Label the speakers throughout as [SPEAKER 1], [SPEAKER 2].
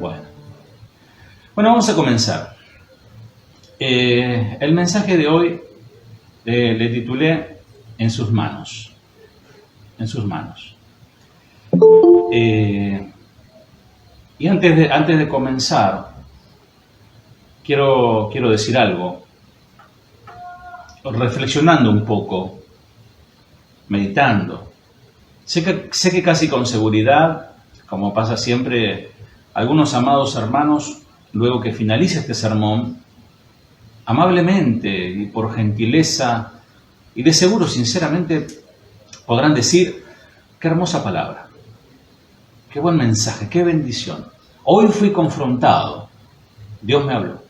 [SPEAKER 1] Bueno, vamos a comenzar. El mensaje de hoy le titulé En sus manos. En sus manos. Y antes de comenzar, quiero decir algo. Reflexionando un poco, meditando. Sé que casi con seguridad, como pasa siempre, algunos amados hermanos, luego que finalice este sermón, amablemente y por gentileza, y de seguro sinceramente, podrán decir: qué hermosa palabra, qué buen mensaje, qué bendición. Hoy fui confrontado, Dios me habló.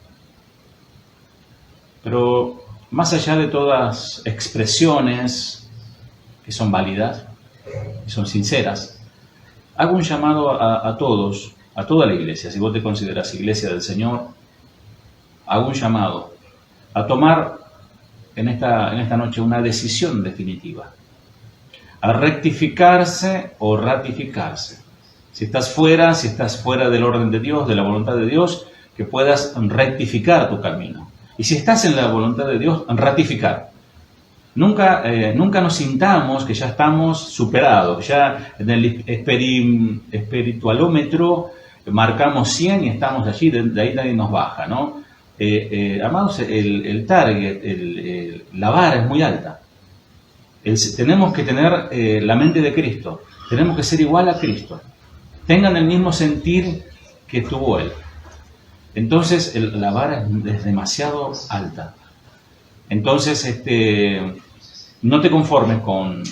[SPEAKER 1] Pero más allá de todas expresiones que son válidas, que son sinceras, hago un llamado a todos, a toda la iglesia. Si vos te consideras iglesia del Señor, hago un llamado a tomar en esta noche una decisión definitiva, a rectificarse o ratificarse. Si estás fuera del orden de Dios, de la voluntad de Dios, que puedas rectificar tu camino. Y si estás en la voluntad de Dios, ratificar. Nunca nos sintamos que ya estamos superados, ya en el espiritualómetro marcamos 100 y estamos allí, de ahí nadie nos baja, ¿no? Amados, el target, la vara es muy alta. Tenemos que tener la mente de Cristo, tenemos que ser igual a Cristo, tengan el mismo sentir que tuvo Él. Entonces la vara es demasiado alta. Entonces no te conformes con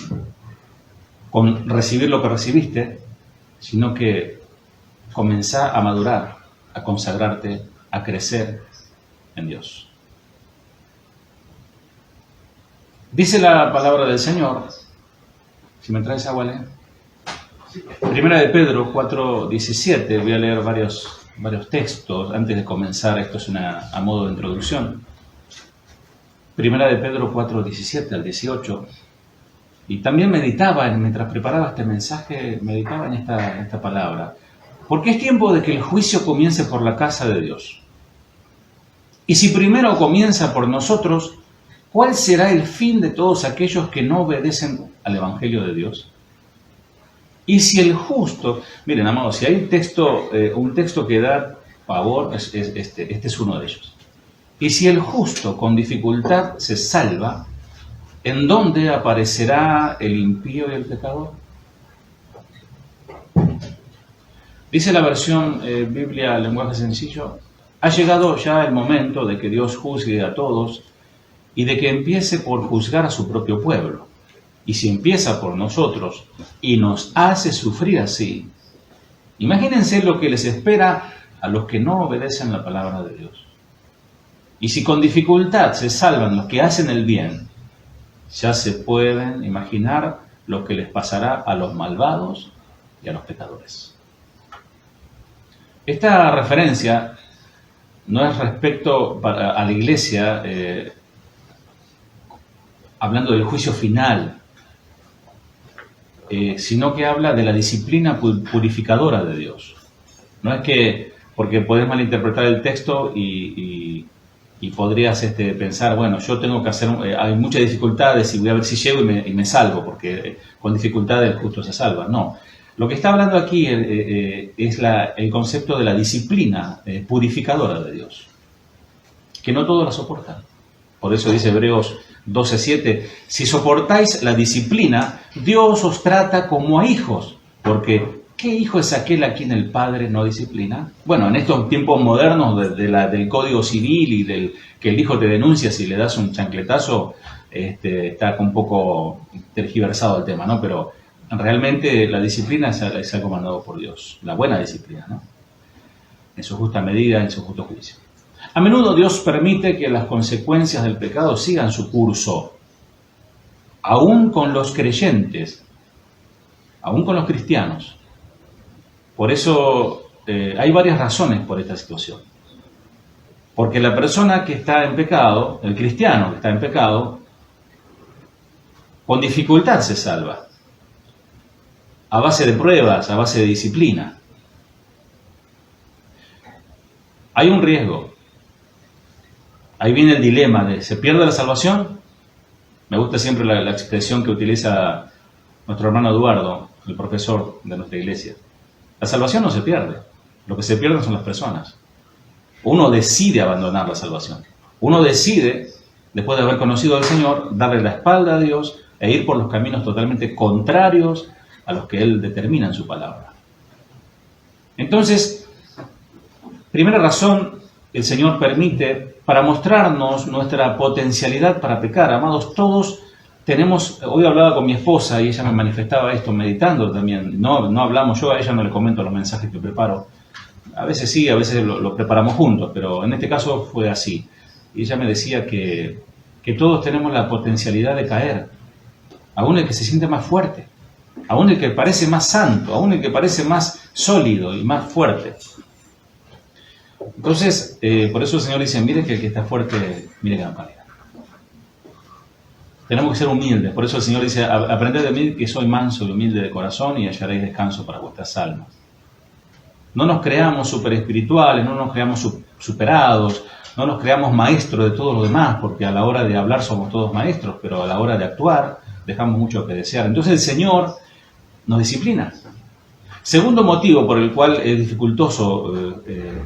[SPEAKER 1] recibir lo que recibiste, sino que comenzá a madurar, a consagrarte, a crecer en Dios. Dice la palabra del Señor, si me traes agua, lee. Primera de Pedro 4:17, voy a leer varios textos antes de comenzar, esto es a modo de introducción. Primera de Pedro 4:17 al 18. Y también meditaba, mientras preparaba este mensaje, meditaba en esta palabra. Porque es tiempo de que el juicio comience por la casa de Dios. Y si primero comienza por nosotros, ¿cuál será el fin de todos aquellos que no obedecen al Evangelio de Dios? Y si el justo, miren, amados, si hay un texto que da pavor, este es uno de ellos. Y si el justo con dificultad se salva, ¿en dónde aparecerá el impío y el pecador? Dice la versión Biblia, lenguaje sencillo: ha llegado ya el momento de que Dios juzgue a todos y de que empiece por juzgar a su propio pueblo. Y si empieza por nosotros y nos hace sufrir así, imagínense lo que les espera a los que no obedecen la palabra de Dios. Y si con dificultad se salvan los que hacen el bien, ya se pueden imaginar lo que les pasará a los malvados y a los pecadores. Esta referencia no es respecto a la iglesia, hablando del juicio final, sino que habla de la disciplina purificadora de Dios. No es que, porque podés malinterpretar el texto y podrías pensar, bueno, yo tengo que hacer, hay muchas dificultades y voy a ver si llego y me salvo, porque con dificultades el justo se salva. No, lo que está hablando aquí es el concepto de la disciplina purificadora de Dios, que no todos la soportan. Por eso dice Hebreos 12:7, si soportáis la disciplina, Dios os trata como a hijos, porque ¿qué hijo es aquel a quien el padre no disciplina? Bueno, en estos tiempos modernos del Código Civil y del que el hijo te denuncia si le das un chancletazo, está un poco tergiversado el tema, ¿no? Pero realmente la disciplina es algo mandado por Dios, la buena disciplina, ¿no? En su justa medida, en su justo juicio. A menudo Dios permite que las consecuencias del pecado sigan su curso, aún con los creyentes, aún con los cristianos. Por eso hay varias razones por esta situación. Porque la persona que está en pecado, el cristiano que está en pecado, con dificultad se salva, a base de pruebas, a base de disciplina. Hay un riesgo. Ahí viene el dilema de, ¿se pierde la salvación? Me gusta siempre la expresión que utiliza nuestro hermano Eduardo, el profesor de nuestra iglesia. La salvación no se pierde. Lo que se pierden son las personas. Uno decide abandonar la salvación. Uno decide, después de haber conocido al Señor, darle la espalda a Dios e ir por los caminos totalmente contrarios a los que Él determina en su palabra. Entonces, primera razón, el Señor permite para mostrarnos nuestra potencialidad para pecar. Amados, todos tenemos, hoy hablaba con mi esposa y ella me manifestaba esto meditando también. No hablamos, yo a ella no le comento los mensajes que preparo. A veces sí, a veces lo preparamos juntos, pero en este caso fue así. Y ella me decía que todos tenemos la potencialidad de caer. Aún el que se siente más fuerte, aún el que parece más santo, aún el que parece más sólido y más fuerte. Entonces, por eso el Señor dice, mire que el que está fuerte, mire que no caiga. Tenemos que ser humildes, por eso el Señor dice, aprended de mí que soy manso y humilde de corazón y hallaréis descanso para vuestras almas. No nos creamos super espirituales, no nos creamos superados, no nos creamos maestros de todos los demás, porque a la hora de hablar somos todos maestros, pero a la hora de actuar dejamos mucho que desear. Entonces el Señor nos disciplina. Segundo motivo por el cual es dificultoso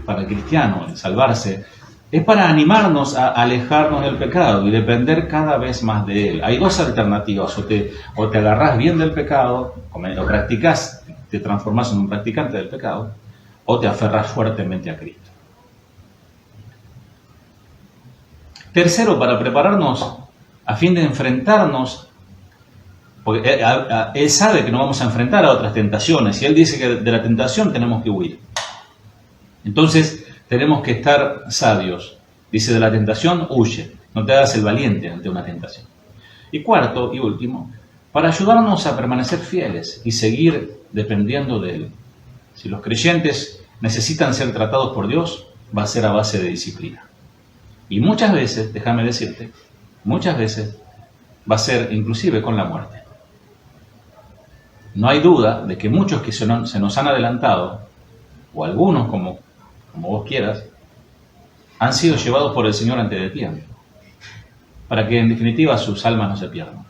[SPEAKER 1] para el cristiano salvarse, es para animarnos a alejarnos del pecado y depender cada vez más de él. Hay dos alternativas, o te agarrás bien del pecado, o practicás, te transformás en un practicante del pecado, o te aferras fuertemente a Cristo. Tercero, para prepararnos a fin de enfrentarnos, porque Él sabe que nos vamos a enfrentar a otras tentaciones, y Él dice que de la tentación tenemos que huir. Entonces, tenemos que estar sabios. Dice, de la tentación huye, no te hagas el valiente ante una tentación. Y cuarto y último, para ayudarnos a permanecer fieles y seguir dependiendo de Él. Si los creyentes necesitan ser tratados por Dios, va a ser a base de disciplina. Y muchas veces, déjame decirte, muchas veces va a ser inclusive con la muerte. No hay duda de que muchos que se nos han adelantado, o algunos como vos quieras, han sido llevados por el Señor antes de tiempo, para que en definitiva sus almas no se pierdan.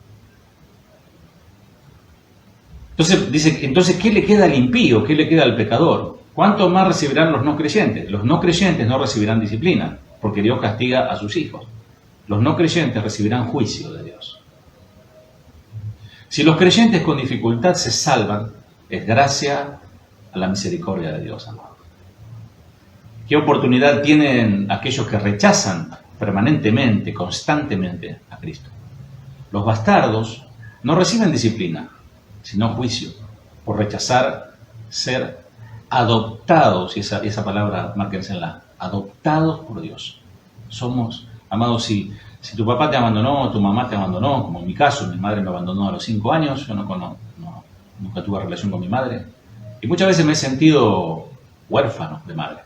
[SPEAKER 1] Entonces dice, ¿qué le queda al impío? ¿Qué le queda al pecador? ¿Cuánto más recibirán los no creyentes? Los no creyentes no recibirán disciplina, porque Dios castiga a sus hijos. Los no creyentes recibirán juicio de Dios. Si los creyentes con dificultad se salvan, es gracia a la misericordia de Dios, amado. ¿Qué oportunidad tienen aquellos que rechazan permanentemente, constantemente a Cristo? Los bastardos no reciben disciplina, sino juicio, por rechazar ser adoptados, y esa palabra, márquensela, adoptados por Dios. Somos, amados, si tu papá te abandonó, tu mamá te abandonó, como en mi caso, mi madre me abandonó a los 5 años, yo nunca tuve relación con mi madre, y muchas veces me he sentido huérfano de madre.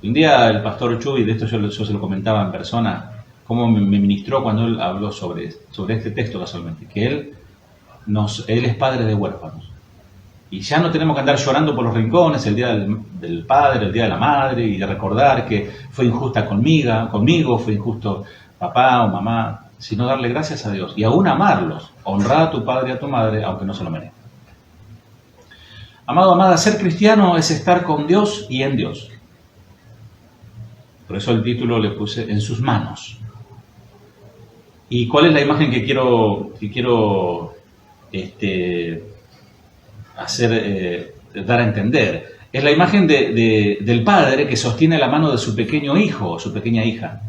[SPEAKER 1] Un día el pastor Chuy, de esto yo se lo comentaba en persona, cómo me ministró cuando él habló sobre este texto casualmente, que él es padre de huérfanos. Y ya no tenemos que andar llorando por los rincones el día del padre, el día de la madre, y de recordar que fue injusta conmigo, fue injusto papá o mamá, sino darle gracias a Dios y aún amarlos, honrar a tu padre y a tu madre, aunque no se lo merezcan. Amado, amada, ser cristiano es estar con Dios y en Dios. Por eso el título le puse en sus manos. ¿Y cuál es la imagen que quiero dar a entender? Es la imagen del padre que sostiene la mano de su pequeño hijo o su pequeña hija,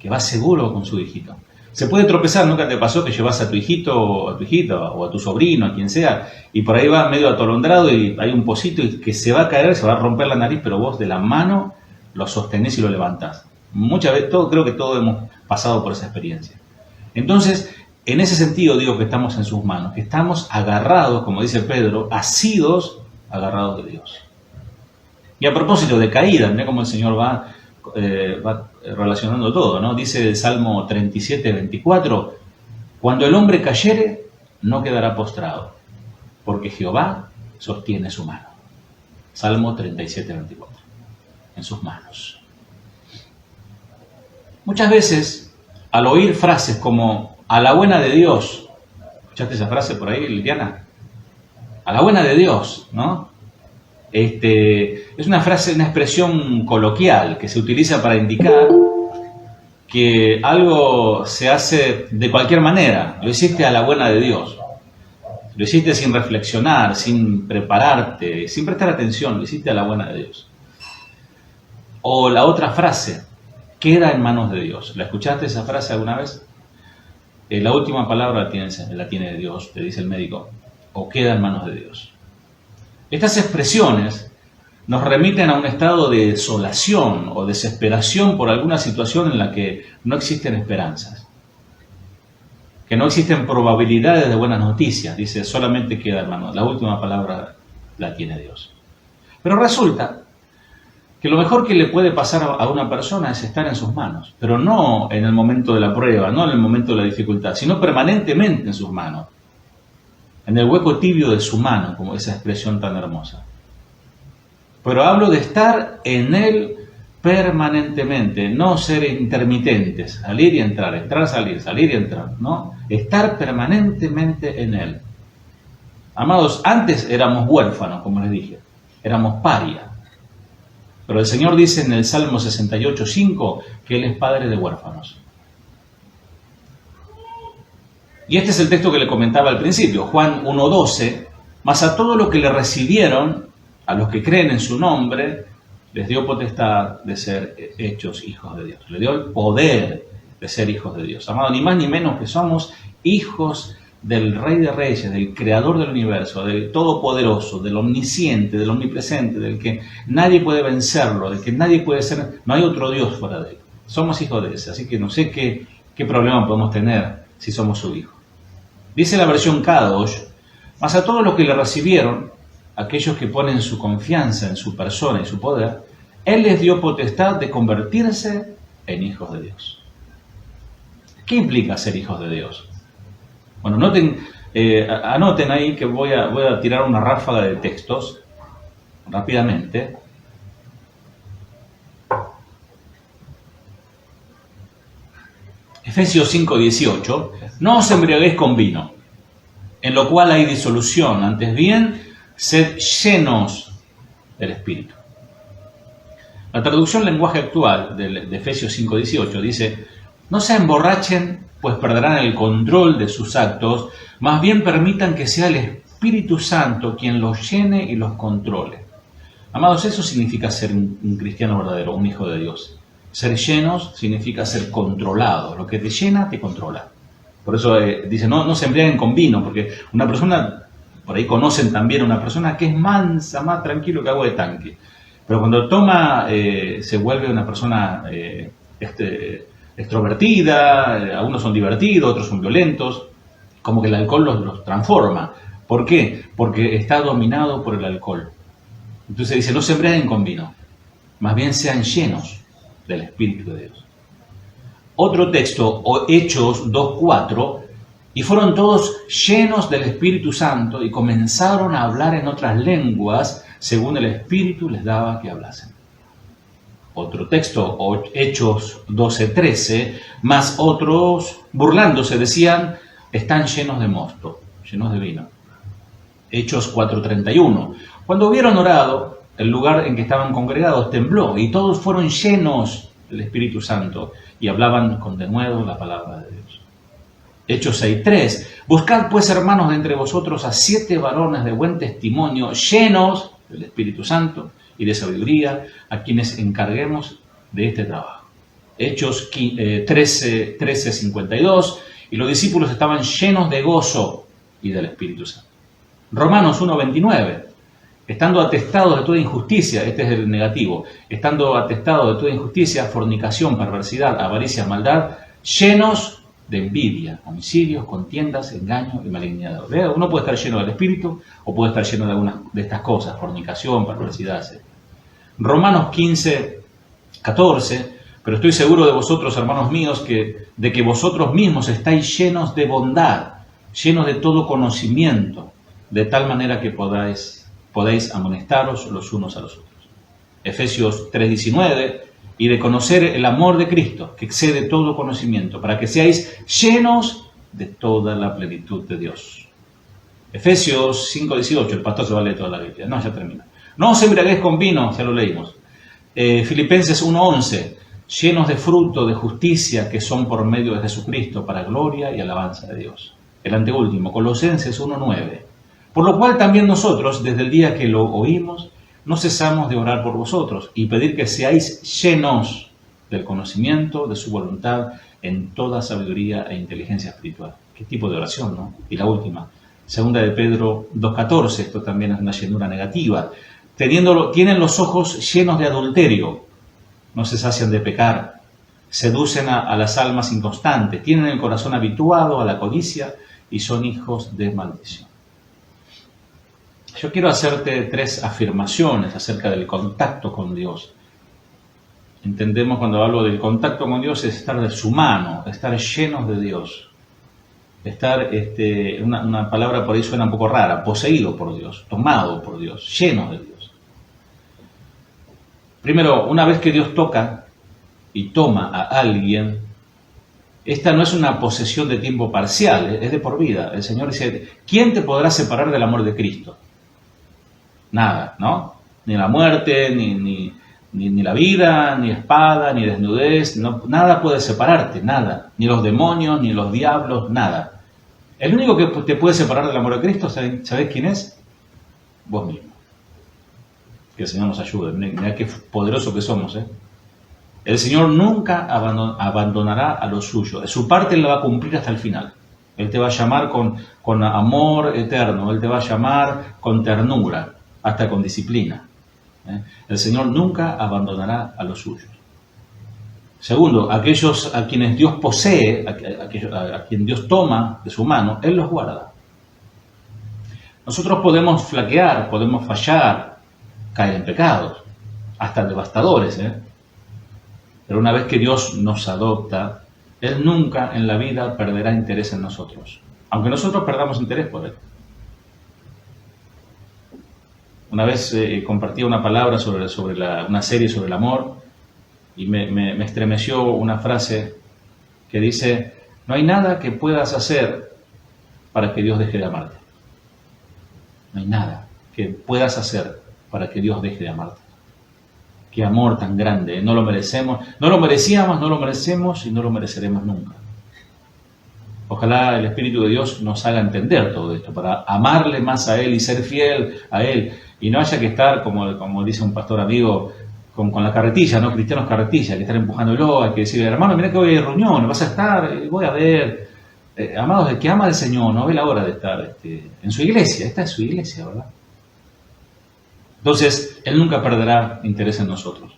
[SPEAKER 1] que va seguro con su hijito. Se puede tropezar, ¿nunca te pasó que llevas a tu hijito o a tu hijita o a tu sobrino, a quien sea, y por ahí va medio atolondrado y hay un pocito y que se va a caer, se va a romper la nariz, pero vos de la mano lo sostenés y lo levantás? Muchas veces, creo que todos hemos pasado por esa experiencia. Entonces, en ese sentido digo que estamos en sus manos, que estamos agarrados, como dice Pedro, asidos, agarrados de Dios. Y a propósito de caída, mirá cómo el Señor va relacionando todo, ¿no? Dice el Salmo 37, 24, cuando el hombre cayere, no quedará postrado, porque Jehová sostiene su mano. Salmo 37, 24. en sus manos. Muchas veces, al oír frases como a la buena de Dios, ¿escuchaste esa frase por ahí, Liliana? A la buena de Dios, ¿no? Es una frase, una expresión coloquial que se utiliza para indicar que algo se hace de cualquier manera. Lo hiciste a la buena de Dios. Lo hiciste sin reflexionar, sin prepararte, sin prestar atención. Lo hiciste a la buena de Dios. O la otra frase, queda en manos de Dios. ¿La escuchaste esa frase alguna vez? La última palabra la tiene Dios, te dice el médico. O queda en manos de Dios. Estas expresiones nos remiten a un estado de desolación o desesperación por alguna situación en la que no existen esperanzas, que no existen probabilidades de buenas noticias. Dice, solamente queda en manos. La última palabra la tiene Dios. Pero resulta que lo mejor que le puede pasar a una persona es estar en sus manos, pero no en el momento de la prueba, no en el momento de la dificultad, sino permanentemente en sus manos. En el hueco tibio de su mano, como esa expresión tan hermosa. Pero hablo de estar en Él permanentemente, no ser intermitentes, salir y entrar, salir y entrar, ¿no? Estar permanentemente en Él. Amados, antes éramos huérfanos, como les dije, éramos paria. Pero el Señor dice en el Salmo 68:5 que Él es padre de huérfanos. Y este es el texto que le comentaba al principio, Juan 1:12, mas a todo lo que le recibieron, a los que creen en su nombre, les dio potestad de ser hechos hijos de Dios. Le dio el poder de ser hijos de Dios. Amado, ni más ni menos que somos hijos del Rey de Reyes, del Creador del universo, del Todopoderoso, del Omnisciente, del Omnipresente, del que nadie puede vencerlo, del que nadie puede ser, no hay otro Dios fuera de él. Somos hijos de ese, así que no sé qué problema podemos tener si somos su hijo. Dice la versión Kadosh, mas a todos los que le recibieron, aquellos que ponen su confianza en su persona y su poder, Él les dio potestad de convertirse en hijos de Dios. ¿Qué implica ser hijos de Dios? Bueno, anoten ahí que voy a tirar una ráfaga de textos rápidamente. Efesios 5:18, no os embriaguéis con vino, en lo cual hay disolución, antes bien, sed llenos del Espíritu. La traducción lenguaje actual de Efesios 5:18 dice, no se emborrachen, pues perderán el control de sus actos, más bien permitan que sea el Espíritu Santo quien los llene y los controle. Amados, eso significa ser un cristiano verdadero, un hijo de Dios. Ser llenos significa ser controlado. Lo que te llena, te controla. Por eso dice, no se embriaguen con vino, porque una persona, por ahí conocen también una persona que es mansa, más tranquilo que agua de tanque. Pero cuando toma, se vuelve una persona extrovertida, algunos son divertidos, otros son violentos, como que el alcohol los transforma. ¿Por qué? Porque está dominado por el alcohol. Entonces dice, no se embriaguen con vino, más bien sean llenos del Espíritu de Dios. Otro texto, Hechos 2:4, y fueron todos llenos del Espíritu Santo y comenzaron a hablar en otras lenguas según el Espíritu les daba que hablasen. Otro texto, Hechos 12:13, más otros burlándose decían, están llenos de mosto, llenos de vino. Hechos 4:31, cuando hubieron orado, el lugar en que estaban congregados tembló y todos fueron llenos del Espíritu Santo y hablaban con denuedo la palabra de Dios. Hechos 6:3, buscad pues hermanos de entre vosotros a 7 varones de buen testimonio, llenos del Espíritu Santo y de sabiduría, a quienes encarguemos de este trabajo. Hechos 13:52, y los discípulos estaban llenos de gozo y del Espíritu Santo. Romanos 1:29, estando atestados de toda injusticia, este es el negativo, estando atestados de toda injusticia, fornicación, perversidad, avaricia, maldad, llenos de envidia, homicidios, contiendas, engaño y malignidad. Uno puede estar lleno del Espíritu o puede estar lleno de algunas de estas cosas, fornicación, perversidad, etc. Romanos 15:14, pero estoy seguro de vosotros, hermanos míos, de que vosotros mismos estáis llenos de bondad, llenos de todo conocimiento, de tal manera que podáis amonestaros los unos a los otros. Efesios 3:19, y de conocer el amor de Cristo, que excede todo conocimiento, para que seáis llenos de toda la plenitud de Dios. Efesios 5:18, el pastor se va a leer toda la Biblia. No, ya termina. No os embriaguéis con vino, ya lo leímos. Filipenses 1:11, llenos de fruto de justicia que son por medio de Jesucristo, para gloria y alabanza de Dios. El anteúltimo, Colosenses 1:9. Por lo cual también nosotros, desde el día que lo oímos, no cesamos de orar por vosotros y pedir que seáis llenos del conocimiento de su voluntad en toda sabiduría e inteligencia espiritual. ¿Qué tipo de oración, no? Y la última, segunda de Pedro 2:14, esto también es una llenura negativa. Tienen los ojos llenos de adulterio, no se sacian de pecar, seducen a las almas inconstantes, tienen el corazón habituado a la codicia y son hijos de maldición. Yo quiero hacerte 3 afirmaciones acerca del contacto con Dios. Entendemos cuando hablo del contacto con Dios es estar de su mano, estar llenos de Dios. Estar, una palabra por ahí suena un poco rara, poseído por Dios, tomado por Dios, lleno de Dios. Primero, una vez que Dios toca y toma a alguien, esta no es una posesión de tiempo parcial, es de por vida. El Señor dice, ¿quién te podrá separar del amor de Cristo? Nada, ¿no? Ni la muerte, ni la vida, ni espada, ni desnudez, nada puede separarte, nada. Ni los demonios, ni los diablos, nada. El único que te puede separar del amor de Cristo, ¿sabés quién es? Vos mismo. Que el Señor nos ayude. Mirá qué poderoso que somos, ¿eh? El Señor nunca abandonará a los suyos. De su parte Él la va a cumplir hasta el final. Él te va a llamar con amor eterno. Él te va a llamar con ternura, hasta con disciplina. El Señor nunca abandonará a los suyos. Segundo, aquellos a quienes Dios posee, a quien Dios toma de su mano, Él los guarda. Nosotros podemos flaquear, podemos fallar, caer en pecados, hasta devastadores, Pero una vez que Dios nos adopta, Él nunca en la vida perderá interés en nosotros, aunque nosotros perdamos interés por Él. Una vez compartí una palabra sobre una serie sobre el amor y me estremeció una frase que dice, no hay nada que puedas hacer para que Dios deje de amarte. No hay nada que puedas hacer para que Dios deje de amarte. Qué amor tan grande, no lo merecemos, no lo merecíamos, no lo merecemos y no lo mereceremos nunca. Ojalá el Espíritu de Dios nos haga entender todo esto, para amarle más a Él y ser fiel a Él, y no haya que estar, como dice un pastor amigo, con la carretilla, ¿no? Cristianos carretilla, que estar empujándolo, hay que decirle, hermano, mira que hoy hay reunión, vas a estar, voy a ver, amados, el que ama al Señor, no ve la hora de estar en su iglesia, esta es su iglesia, ¿verdad? Entonces, Él nunca perderá interés en nosotros.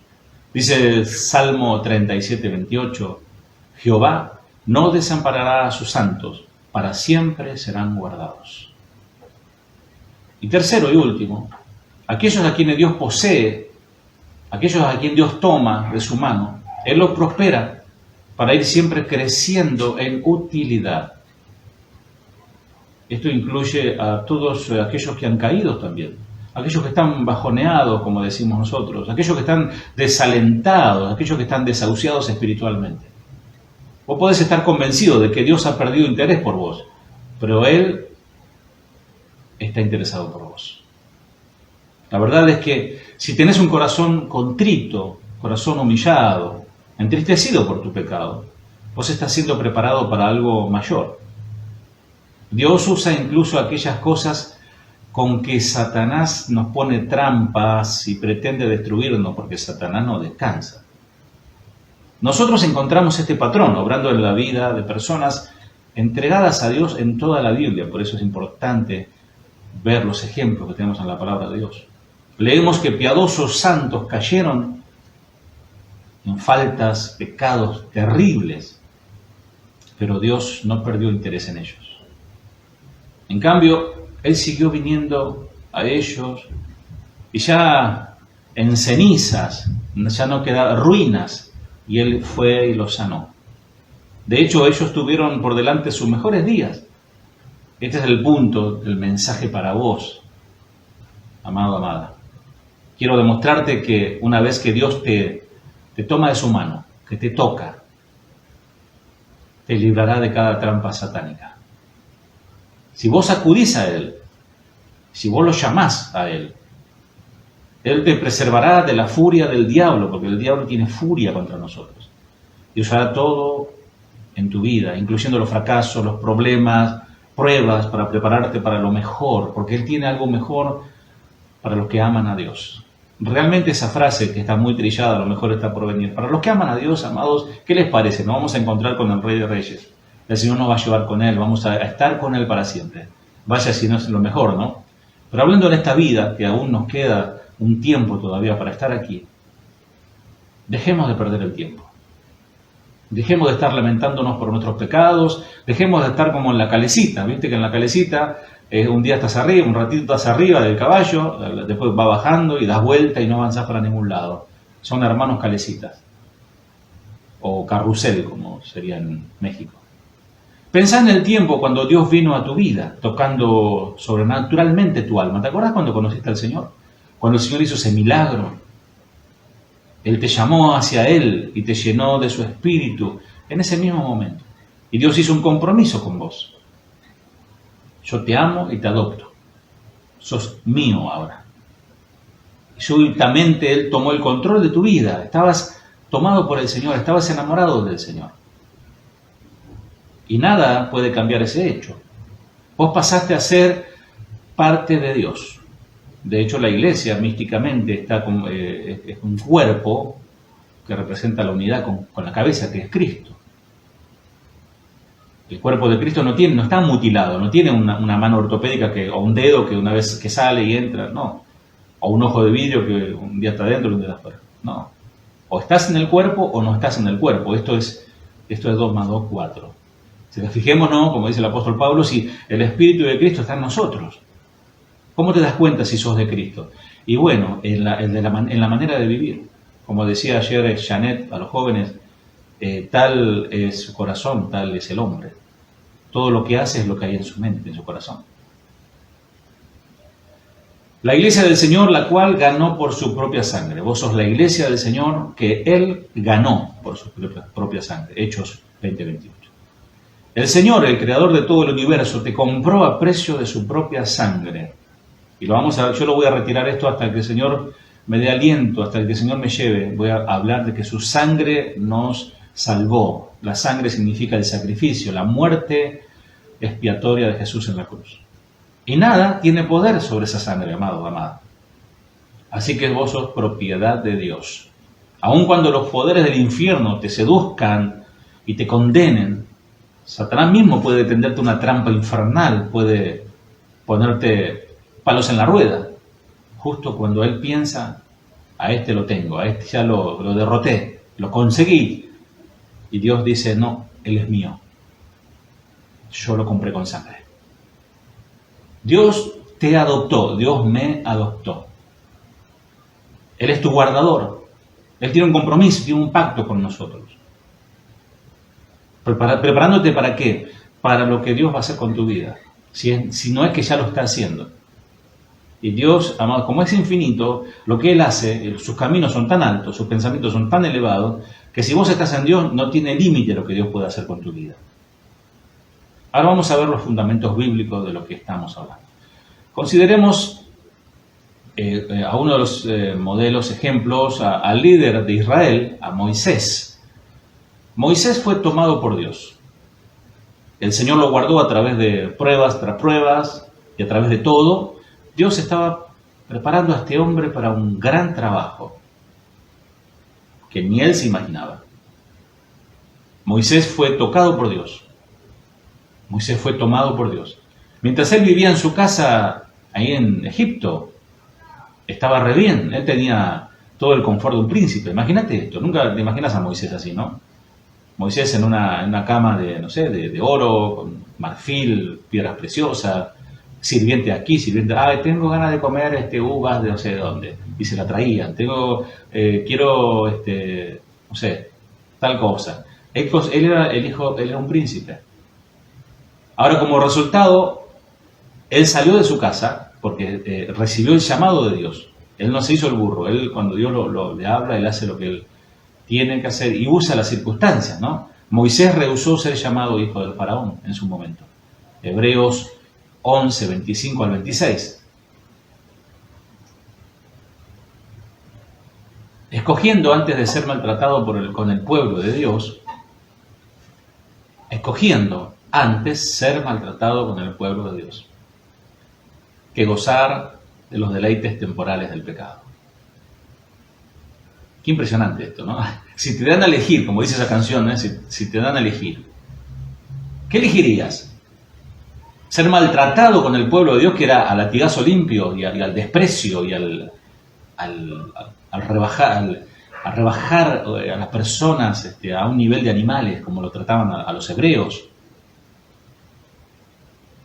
[SPEAKER 1] Dice el Salmo 37:28, Jehová no desamparará a sus santos, para siempre serán guardados. Y tercero y último, aquellos a quienes Dios posee, aquellos a quienes Dios toma de su mano, Él los prospera para ir siempre creciendo en utilidad. Esto incluye a todos aquellos que han caído también. Aquellos que están bajoneados, como decimos nosotros, aquellos que están desalentados, aquellos que están desahuciados espiritualmente. Vos podés estar convencido de que Dios ha perdido interés por vos, pero Él está interesado por vos. La verdad es que si tenés un corazón contrito, corazón humillado, entristecido por tu pecado, vos estás siendo preparado para algo mayor. Dios usa incluso aquellas cosas con que Satanás nos pone trampas y pretende destruirnos, porque Satanás no descansa. Nosotros encontramos este patrón obrando en la vida de personas entregadas a Dios en toda la Biblia. Por eso es importante ver los ejemplos que tenemos en la palabra de Dios. Leemos que piadosos santos cayeron en faltas, pecados terribles, pero Dios no perdió interés en ellos. En cambio, Él siguió viniendo a ellos y ya en cenizas, ya no quedaban ruinas, y Él fue y los sanó. De hecho, ellos tuvieron por delante sus mejores días. Este es el punto del mensaje para vos, amado, amada. Quiero demostrarte que una vez que Dios te toma de su mano, que te toca, te librará de cada trampa satánica. Si vos acudís a Él, si vos lo llamás a Él te preservará de la furia del diablo, porque el diablo tiene furia contra nosotros. Dios hará todo en tu vida, incluyendo los fracasos, los problemas, pruebas, para prepararte para lo mejor, porque Él tiene algo mejor para los que aman a Dios. Realmente esa frase que está muy trillada, a lo mejor está por venir. Para los que aman a Dios, amados, ¿qué les parece? Nos vamos a encontrar con el Rey de Reyes. El Señor nos va a llevar con Él, vamos a estar con Él para siempre. Vaya si no es lo mejor, ¿no? Pero hablando de esta vida, que aún nos queda un tiempo todavía para estar aquí, dejemos de perder el tiempo. Dejemos de estar lamentándonos por nuestros pecados, dejemos de estar como en la calecita. Viste que en la calecita un día estás arriba, un ratito estás arriba del caballo, después va bajando y das vuelta y no avanzás para ningún lado. Son hermanos calecitas, o carrusel, como sería en México. Pensá en el tiempo cuando Dios vino a tu vida, tocando sobrenaturalmente tu alma. ¿Te acuerdas cuando conociste al Señor? Cuando el Señor hizo ese milagro. Él te llamó hacia Él y te llenó de su espíritu en ese mismo momento. Y Dios hizo un compromiso con vos. Yo te amo y te adopto. Sos mío ahora. Y súbitamente Él tomó el control de tu vida. Estabas tomado por el Señor, estabas enamorado del Señor. Y nada puede cambiar ese hecho. Vos pasaste a ser parte de Dios. De hecho, la iglesia místicamente está es un cuerpo que representa la unidad con la cabeza, que es Cristo. El cuerpo de Cristo no está mutilado, no tiene una mano ortopédica o un dedo que una vez que sale y entra, no. O un ojo de vidrio que un día está dentro y un día está afuera. No. O estás en el cuerpo o no estás en el cuerpo. Esto es 2 más 2, 4. Si nos fijemos, ¿no? Como dice el apóstol Pablo, si el Espíritu de Cristo está en nosotros. ¿Cómo te das cuenta si sos de Cristo? Y bueno, en la manera de vivir. Como decía ayer Janet a los jóvenes, tal es su corazón, tal es el hombre. Todo lo que hace es lo que hay en su mente, en su corazón. La iglesia del Señor, la cual ganó por su propia sangre. Vos sos la iglesia del Señor que Él ganó por su propia sangre. Hechos 20:28. El Señor, el creador de todo el universo, te compró a precio de su propia sangre. Y yo lo voy a retirar esto hasta que el Señor me dé aliento, hasta que el Señor me lleve. Voy a hablar de que su sangre nos salvó. La sangre significa el sacrificio, la muerte expiatoria de Jesús en la cruz. Y nada tiene poder sobre esa sangre, amado, amada. Así que vos sos propiedad de Dios. Aun cuando los poderes del infierno te seduzcan y te condenen, Satanás mismo puede tenderte una trampa infernal, puede ponerte palos en la rueda, justo cuando él piensa, a este lo tengo, a este ya lo derroté, lo conseguí. Y Dios dice, no, él es mío. Yo lo compré con sangre. Dios te adoptó, Dios me adoptó. Él es tu guardador. Él tiene un compromiso, tiene un pacto con nosotros. Preparándote ¿para qué? Para lo que Dios va a hacer con tu vida. Si no es que ya lo está haciendo. Y Dios, amado, como es infinito, lo que Él hace, sus caminos son tan altos, sus pensamientos son tan elevados, que si vos estás en Dios, no tiene límite lo que Dios puede hacer con tu vida. Ahora vamos a ver los fundamentos bíblicos de lo que estamos hablando. Consideremos a uno de los modelos, ejemplos, al líder de Israel, a Moisés. Moisés fue tomado por Dios. El Señor lo guardó a través de pruebas tras pruebas y a través de todo. Dios estaba preparando a este hombre para un gran trabajo que ni él se imaginaba. Moisés fue tocado por Dios. Moisés fue tomado por Dios. Mientras él vivía en su casa ahí en Egipto, estaba re bien. Él tenía todo el confort de un príncipe. Imagínate esto. Nunca te imaginas a Moisés así, ¿no? Moisés en una cama de oro, con marfil, piedras preciosas, sirviente aquí, sirviente, tengo ganas de comer uvas de no sé de dónde, y se la traían, quiero, no sé, tal cosa. Él era el hijo, él era un príncipe. Ahora, como resultado, él salió de su casa porque recibió el llamado de Dios. Él no se hizo el burro. Él, cuando Dios le habla, él hace lo que él tiene que hacer y usa las circunstancias, ¿no? Moisés rehusó ser llamado hijo del faraón en su momento. Hebreos 11, 25 al 26. Escogiendo antes de ser maltratado con el pueblo de Dios, escogiendo antes ser maltratado con el pueblo de Dios, que gozar de los deleites temporales del pecado. Qué impresionante esto, ¿no? Si te dan a elegir, como dice esa canción, ¿eh? Si te dan a elegir, ¿qué elegirías? ¿Ser maltratado con el pueblo de Dios, que era a latigazo limpio y al desprecio y al rebajar a las personas a un nivel de animales, como lo trataban a los hebreos,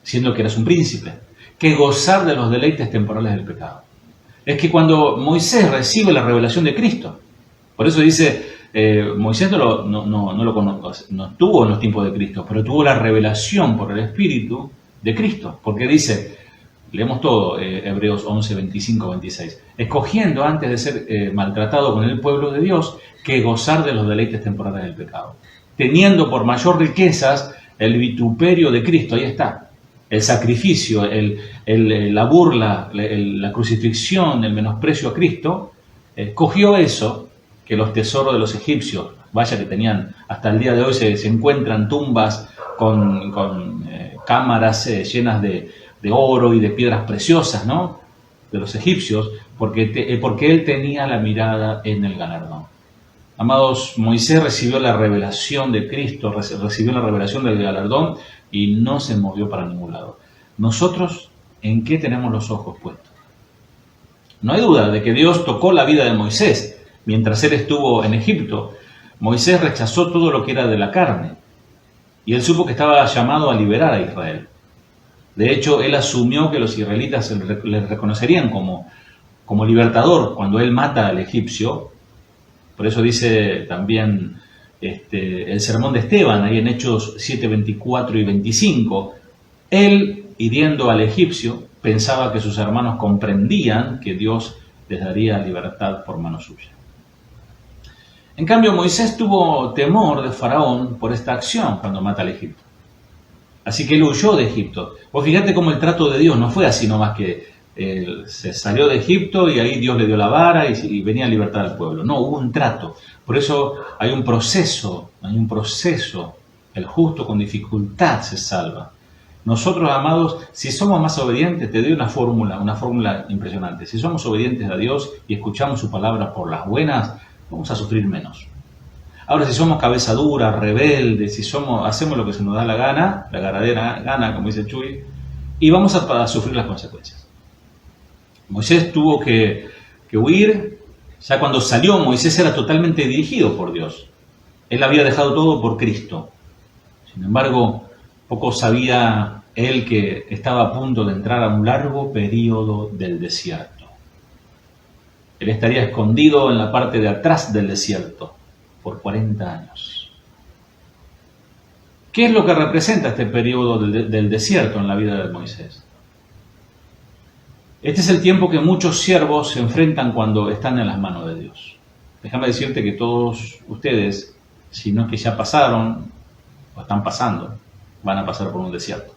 [SPEAKER 1] siendo que eras un príncipe, que gozar de los deleites temporales del pecado? Es que cuando Moisés recibe la revelación de Cristo, por eso dice, Moisés no estuvo en los tiempos de Cristo, pero tuvo la revelación por el Espíritu de Cristo, porque dice, leemos todo, Hebreos 11, 25, 26, escogiendo antes de ser maltratado con el pueblo de Dios, que gozar de los deleites temporales del pecado, teniendo por riquezas el vituperio de Cristo. Ahí está, el sacrificio, la burla, la crucifixión, el menosprecio a Cristo. Cogió eso, que los tesoros de los egipcios, vaya que tenían, hasta el día de hoy se encuentran tumbas con cámaras llenas de oro y de piedras preciosas, ¿no?, de los egipcios, porque él tenía la mirada en el galardón. Amados, Moisés recibió la revelación de Cristo, recibió la revelación del galardón y no se movió para ningún lado. Nosotros, ¿en qué tenemos los ojos puestos? No hay duda de que Dios tocó la vida de Moisés. Mientras él estuvo en Egipto, Moisés rechazó todo lo que era de la carne y él supo que estaba llamado a liberar a Israel. De hecho, él asumió que los israelitas le reconocerían como libertador cuando él mata al egipcio. Por eso dice también el sermón de Esteban, ahí en Hechos 7, 24 y 25, él, hiriendo al egipcio, pensaba que sus hermanos comprendían que Dios les daría libertad por mano suya. En cambio, Moisés tuvo temor de Faraón por esta acción cuando mata al Egipto. Así que él huyó de Egipto. Vos fíjate cómo el trato de Dios no fue así nomás que se salió de Egipto y ahí Dios le dio la vara y venía a libertar al pueblo. No, hubo un trato. Por eso hay un proceso. El justo con dificultad se salva. Nosotros, amados, si somos más obedientes, te doy una fórmula impresionante. Si somos obedientes a Dios y escuchamos su palabra por las buenas, vamos a sufrir menos. Ahora, si somos cabeza dura, rebeldes, hacemos lo que se nos da la gana, la ganadera gana, como dice Chuy, y vamos a sufrir las consecuencias. Moisés tuvo que huir. Ya cuando salió, Moisés era totalmente dirigido por Dios. Él había dejado todo por Cristo. Sin embargo, poco sabía él que estaba a punto de entrar a un largo periodo del desierto. Él estaría escondido en la parte de atrás del desierto por 40 años. ¿Qué es lo que representa este periodo del desierto en la vida de Moisés? Este es el tiempo que muchos siervos se enfrentan cuando están en las manos de Dios. Déjame decirte que todos ustedes, si no es que ya pasaron o están pasando, van a pasar por un desierto.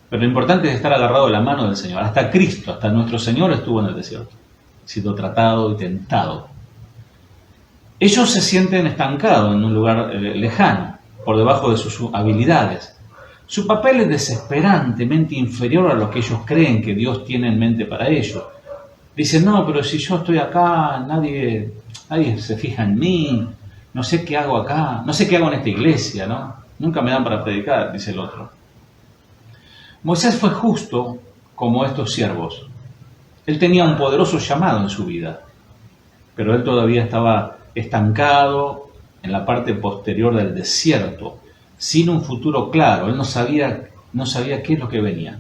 [SPEAKER 1] Pero lo importante es estar agarrado de la mano del Señor. Hasta Cristo, hasta nuestro Señor estuvo en el desierto, siendo tratado y tentado. Ellos se sienten estancados en un lugar lejano, por debajo de sus habilidades. Su papel es desesperantemente inferior a lo que ellos creen que Dios tiene en mente para ellos. Dicen, no, pero si yo estoy acá, nadie se fija en mí, no sé qué hago acá, no sé qué hago en esta iglesia, ¿no? Nunca me dan para predicar, dice el otro. Moisés fue justo como estos siervos. Él tenía un poderoso llamado en su vida, pero él todavía estaba estancado en la parte posterior del desierto, sin un futuro claro. Él no sabía qué es lo que venía,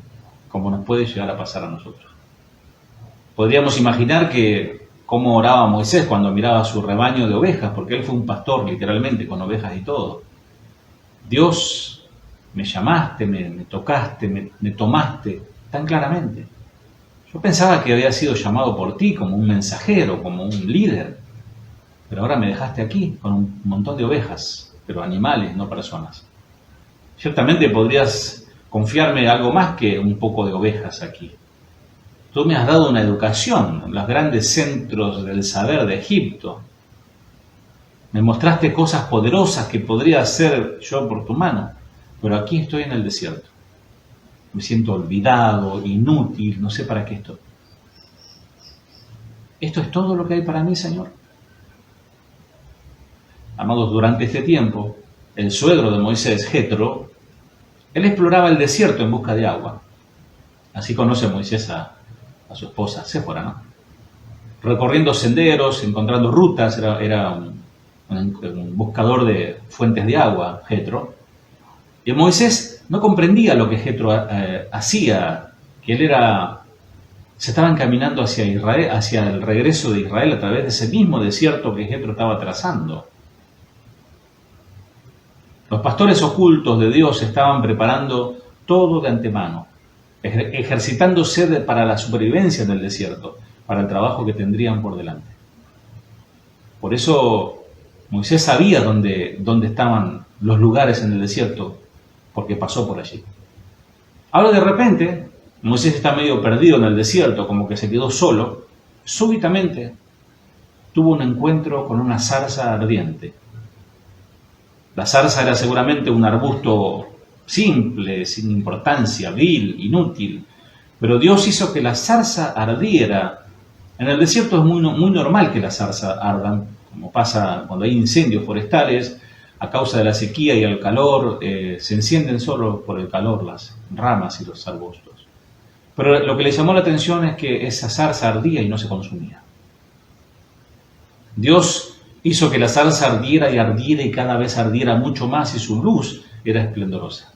[SPEAKER 1] como nos puede llegar a pasar a nosotros. Podríamos imaginar cómo oraba Moisés cuando miraba su rebaño de ovejas, porque él fue un pastor literalmente, con ovejas y todo. Dios, me llamaste, me tocaste, me tomaste tan claramente. Yo pensaba que había sido llamado por ti como un mensajero, como un líder, pero ahora me dejaste aquí con un montón de ovejas, pero animales, no personas. Ciertamente podrías confiarme algo más que un poco de ovejas aquí. Tú me has dado una educación en los grandes centros del saber de Egipto. Me mostraste cosas poderosas que podría hacer yo por tu mano, pero aquí estoy en el desierto. Me siento olvidado, inútil, no sé para qué estoy. ¿Esto es todo lo que hay para mí, Señor? Amados, durante este tiempo, el suegro de Moisés, Jetro, él exploraba el desierto en busca de agua. Así conoce Moisés a su esposa, Séfora, ¿no? Recorriendo senderos, encontrando rutas, era un buscador de fuentes de agua, Jetro. Y Moisés no comprendía lo que Jetro hacía, que él se estaban caminando hacia Israel, hacia el regreso de Israel a través de ese mismo desierto que Jetro estaba trazando. Los pastores ocultos de Dios estaban preparando todo de antemano, ejercitándose para la supervivencia del desierto, para el trabajo que tendrían por delante. Por eso Moisés sabía dónde estaban los lugares en el desierto, porque pasó por allí. Ahora de repente, Moisés está medio perdido en el desierto, como que se quedó solo. Súbitamente tuvo un encuentro con una zarza ardiente. La zarza era seguramente un arbusto simple, sin importancia, vil, inútil, pero Dios hizo que la zarza ardiera. En el desierto es muy normal que las zarzas ardan, como pasa cuando hay incendios forestales, a causa de la sequía y el calor, se encienden solo por el calor las ramas y los arbustos. Pero lo que le llamó la atención es que esa zarza ardía y no se consumía. Dios hizo que la zarza ardiera y cada vez ardiera mucho más y su luz era esplendorosa.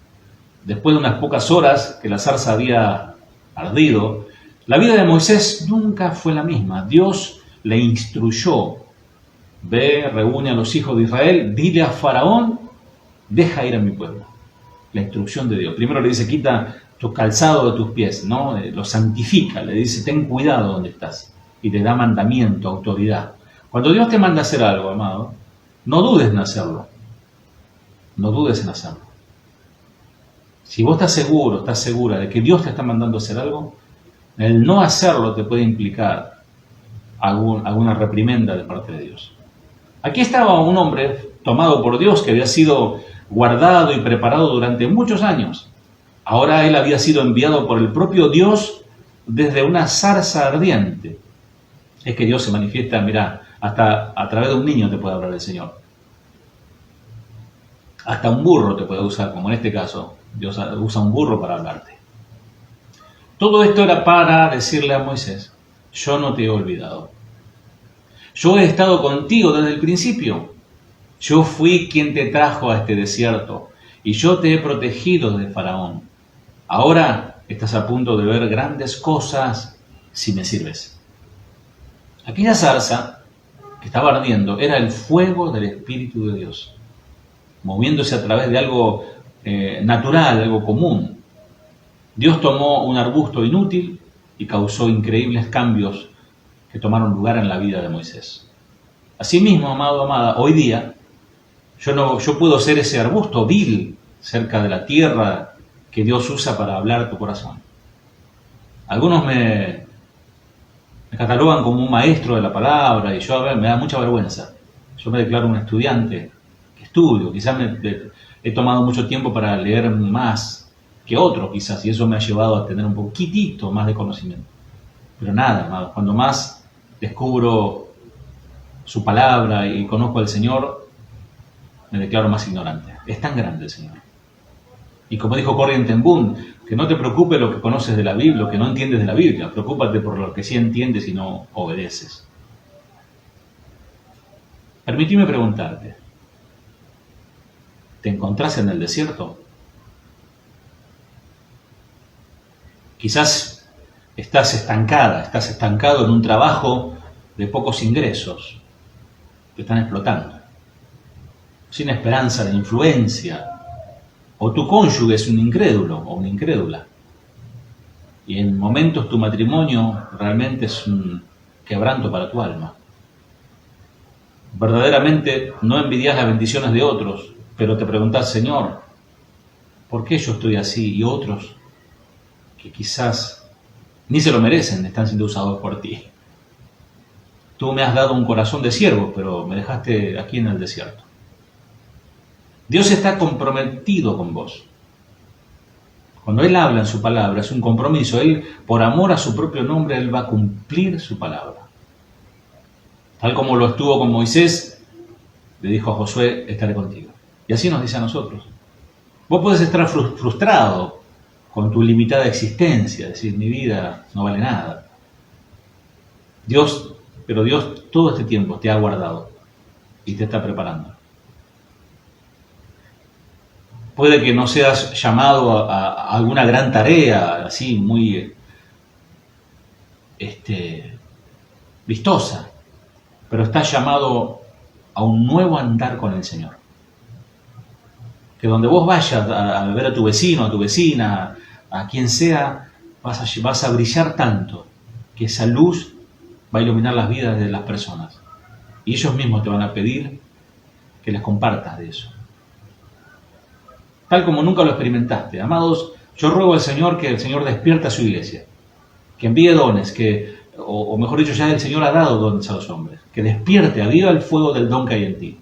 [SPEAKER 1] Después de unas pocas horas que la zarza había ardido, la vida de Moisés nunca fue la misma. Dios le instruyó: ve, reúne a los hijos de Israel, dile a Faraón, deja ir a mi pueblo. La instrucción de Dios. Primero le dice, quita tu calzado de tus pies, ¿no? Lo santifica, le dice, ten cuidado donde estás. Y te da mandamiento, autoridad. Cuando Dios te manda a hacer algo, amado, no dudes en hacerlo. No dudes en hacerlo. Si vos estás seguro, estás segura de que Dios te está mandando a hacer algo, el no hacerlo te puede implicar alguna reprimenda de parte de Dios. Aquí estaba un hombre tomado por Dios que había sido guardado y preparado durante muchos años. Ahora él había sido enviado por el propio Dios desde una zarza ardiente. Es que Dios se manifiesta, mirá, hasta a través de un niño te puede hablar el Señor. Hasta un burro te puede usar, como en este caso, Dios usa un burro para hablarte. Todo esto era para decirle a Moisés, yo no te he olvidado. Yo he estado contigo desde el principio. Yo fui quien te trajo a este desierto y yo te he protegido de Faraón. Ahora estás a punto de ver grandes cosas si me sirves. Aquella zarza que estaba ardiendo era el fuego del Espíritu de Dios, moviéndose a través de algo natural, algo común. Dios tomó un arbusto inútil y causó increíbles cambios que tomaron lugar en la vida de Moisés. Asimismo, amado, amada, hoy día yo puedo ser ese arbusto vil cerca de la tierra que Dios usa para hablar a tu corazón. Algunos me catalogan como un maestro de la palabra y yo me da mucha vergüenza. Yo me declaro un estudiante que estudio, quizás he tomado mucho tiempo para leer más que otros quizás y eso me ha llevado a tener un poquitito más de conocimiento. Pero nada, amado, cuando más descubro su palabra y conozco al Señor, me declaro más ignorante. Es tan grande el Señor. Y como dijo Corrie ten Boom, que no te preocupe lo que conoces de la Biblia, lo que no entiendes de la Biblia, preocúpate por lo que sí entiendes y no obedeces. Permíteme preguntarte, ¿te encontrás en el desierto? Quizás estás estancado en un trabajo de pocos ingresos, te están explotando, sin esperanza de influencia, o tu cónyuge es un incrédulo o una incrédula. Y en momentos tu matrimonio realmente es un quebranto para tu alma. Verdaderamente no envidias las bendiciones de otros, pero te preguntas, Señor, ¿por qué yo estoy así y otros que quizás ni se lo merecen están siendo usados por ti? Tú me has dado un corazón de siervo, pero me dejaste aquí en el desierto. Dios está comprometido con vos. Cuando Él habla en su palabra, es un compromiso. Él, por amor a su propio nombre, Él va a cumplir su palabra. Tal como lo estuvo con Moisés, le dijo a Josué, estaré contigo. Y así nos dice a nosotros. Vos podés estar frustrado con tu limitada existencia, decir, mi vida no vale nada. Pero Dios todo este tiempo te ha guardado y te está preparando. Puede que no seas llamado a alguna gran tarea, así muy vistosa, pero estás llamado a un nuevo andar con el Señor. Que donde vos vayas a ver a tu vecino, a tu vecina, a quien sea, vas a brillar tanto que esa luz va a iluminar las vidas de las personas. Y ellos mismos te van a pedir que les compartas de eso. Tal como nunca lo experimentaste. Amados, yo ruego al Señor que el Señor despierte a su iglesia, que envíe dones, o mejor dicho, ya el Señor ha dado dones a los hombres, que despierte, aviva el fuego del don que hay en ti.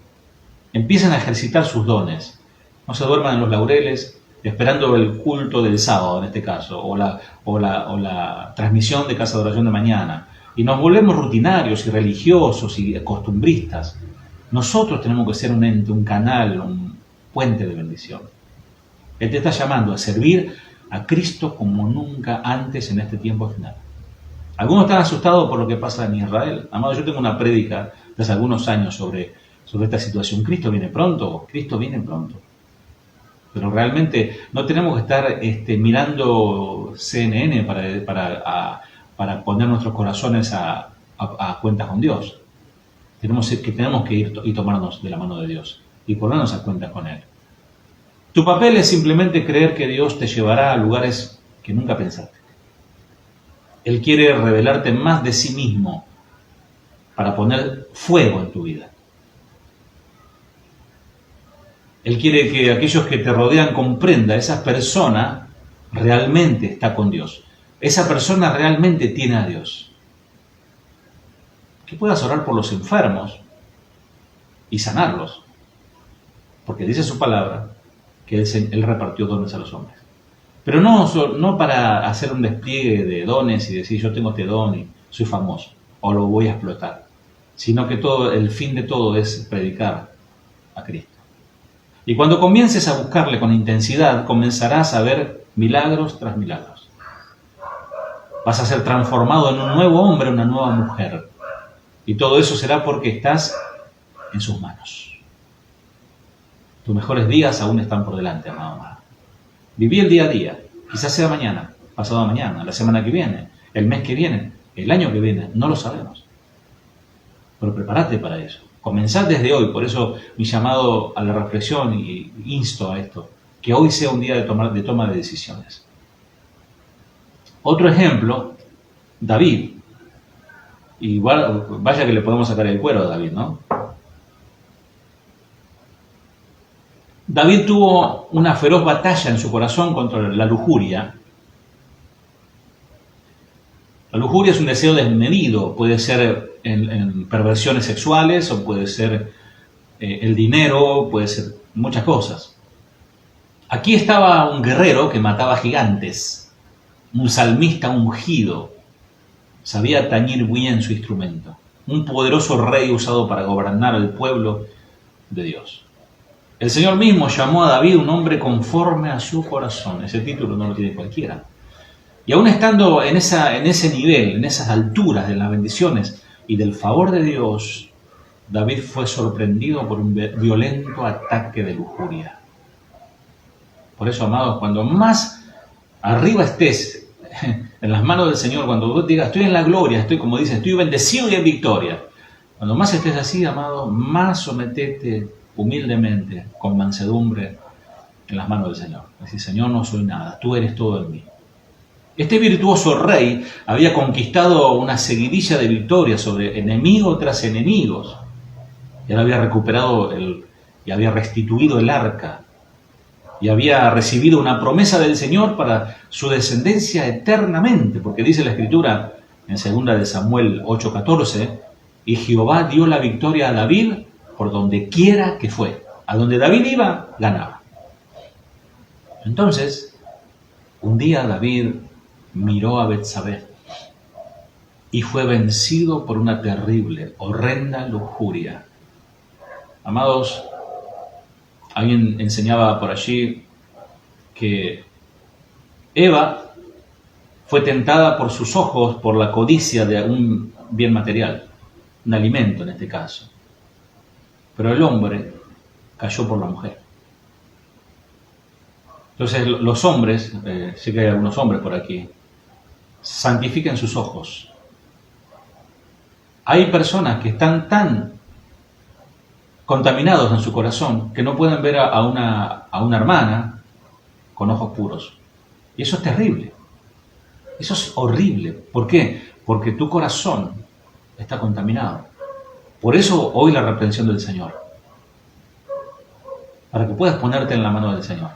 [SPEAKER 1] Empiecen a ejercitar sus dones. No se duerman en los laureles esperando el culto del sábado, en este caso, o la transmisión de Casa de Oración de mañana. Y nos volvemos rutinarios y religiosos y costumbristas. Nosotros tenemos que ser un ente, un canal, un puente de bendición. Él te está llamando a servir a Cristo como nunca antes en este tiempo final. Algunos están asustados por lo que pasa en Israel. Amado, yo tengo una prédica de hace algunos años sobre esta situación. Cristo viene pronto, Cristo viene pronto. Pero realmente no tenemos que estar mirando CNN para poner nuestros corazones a cuentas con Dios. Tenemos que ir y tomarnos de la mano de Dios y ponernos a cuentas con Él. Tu papel es simplemente creer que Dios te llevará a lugares que nunca pensaste. Él quiere revelarte más de sí mismo para poner fuego en tu vida. Él quiere que aquellos que te rodean comprendan, esa persona realmente está con Dios. Esa persona realmente tiene a Dios. Que puedas orar por los enfermos y sanarlos. Porque dice su palabra que Él repartió dones a los hombres. Pero no para hacer un despliegue de dones y decir yo tengo este don y soy famoso o lo voy a explotar. Sino que el fin de todo es predicar a Cristo. Y cuando comiences a buscarle con intensidad, comenzarás a ver milagros tras milagros. Vas a ser transformado en un nuevo hombre, una nueva mujer. Y todo eso será porque estás en sus manos. Tus mejores días aún están por delante, amado, amada. Viví el día a día. Quizás sea mañana, pasado mañana, la semana que viene, el mes que viene, el año que viene. No lo sabemos. Pero prepárate para eso. Comenzad desde hoy. Por eso mi llamado a la reflexión y insto a esto. Que hoy sea un día de toma de decisiones. Otro ejemplo, David. Igual, vaya que le podemos sacar el cuero a David, ¿no? David tuvo una feroz batalla en su corazón contra la lujuria. La lujuria es un deseo desmedido, puede ser en perversiones sexuales o puede ser el dinero, puede ser muchas cosas. Aquí estaba un guerrero que mataba gigantes, un salmista ungido, sabía tañir bien su instrumento, un poderoso rey usado para gobernar al pueblo de Dios. El Señor mismo llamó a David un hombre conforme a su corazón. Ese título no lo tiene cualquiera. Y aún estando en ese nivel, en esas alturas de las bendiciones y del favor de Dios, David fue sorprendido por un violento ataque de lujuria. Por eso, amados, cuando más arriba estés en las manos del Señor, cuando vos digas, estoy en la gloria, estoy bendecido y en victoria. Cuando más estés así, amado, más sometete humildemente, con mansedumbre, en las manos del Señor. Decir, Señor, no soy nada, tú eres todo en mí. Este virtuoso rey había conquistado una seguidilla de victorias sobre enemigo tras enemigos. Él había recuperado y había restituido el arca y había recibido una promesa del Señor para su descendencia eternamente, porque dice la Escritura en 2 de Samuel 8:14, y Jehová dio la victoria a David por donde quiera que fue. A donde David iba, ganaba. Entonces, un día David miró a Betsabé y fue vencido por una terrible, horrenda lujuria. Amados, alguien enseñaba por allí que Eva fue tentada por sus ojos por la codicia de un bien material, un alimento en este caso. Pero el hombre cayó por la mujer. Entonces los hombres, sé que hay algunos hombres por aquí, santifiquen sus ojos. Hay personas que están tan contaminados en su corazón que no pueden ver a una hermana con ojos puros. Y eso es terrible. Eso es horrible. ¿Por qué? Porque tu corazón está contaminado. Por eso hoy la reprensión del Señor. Para que puedas ponerte en la mano del Señor.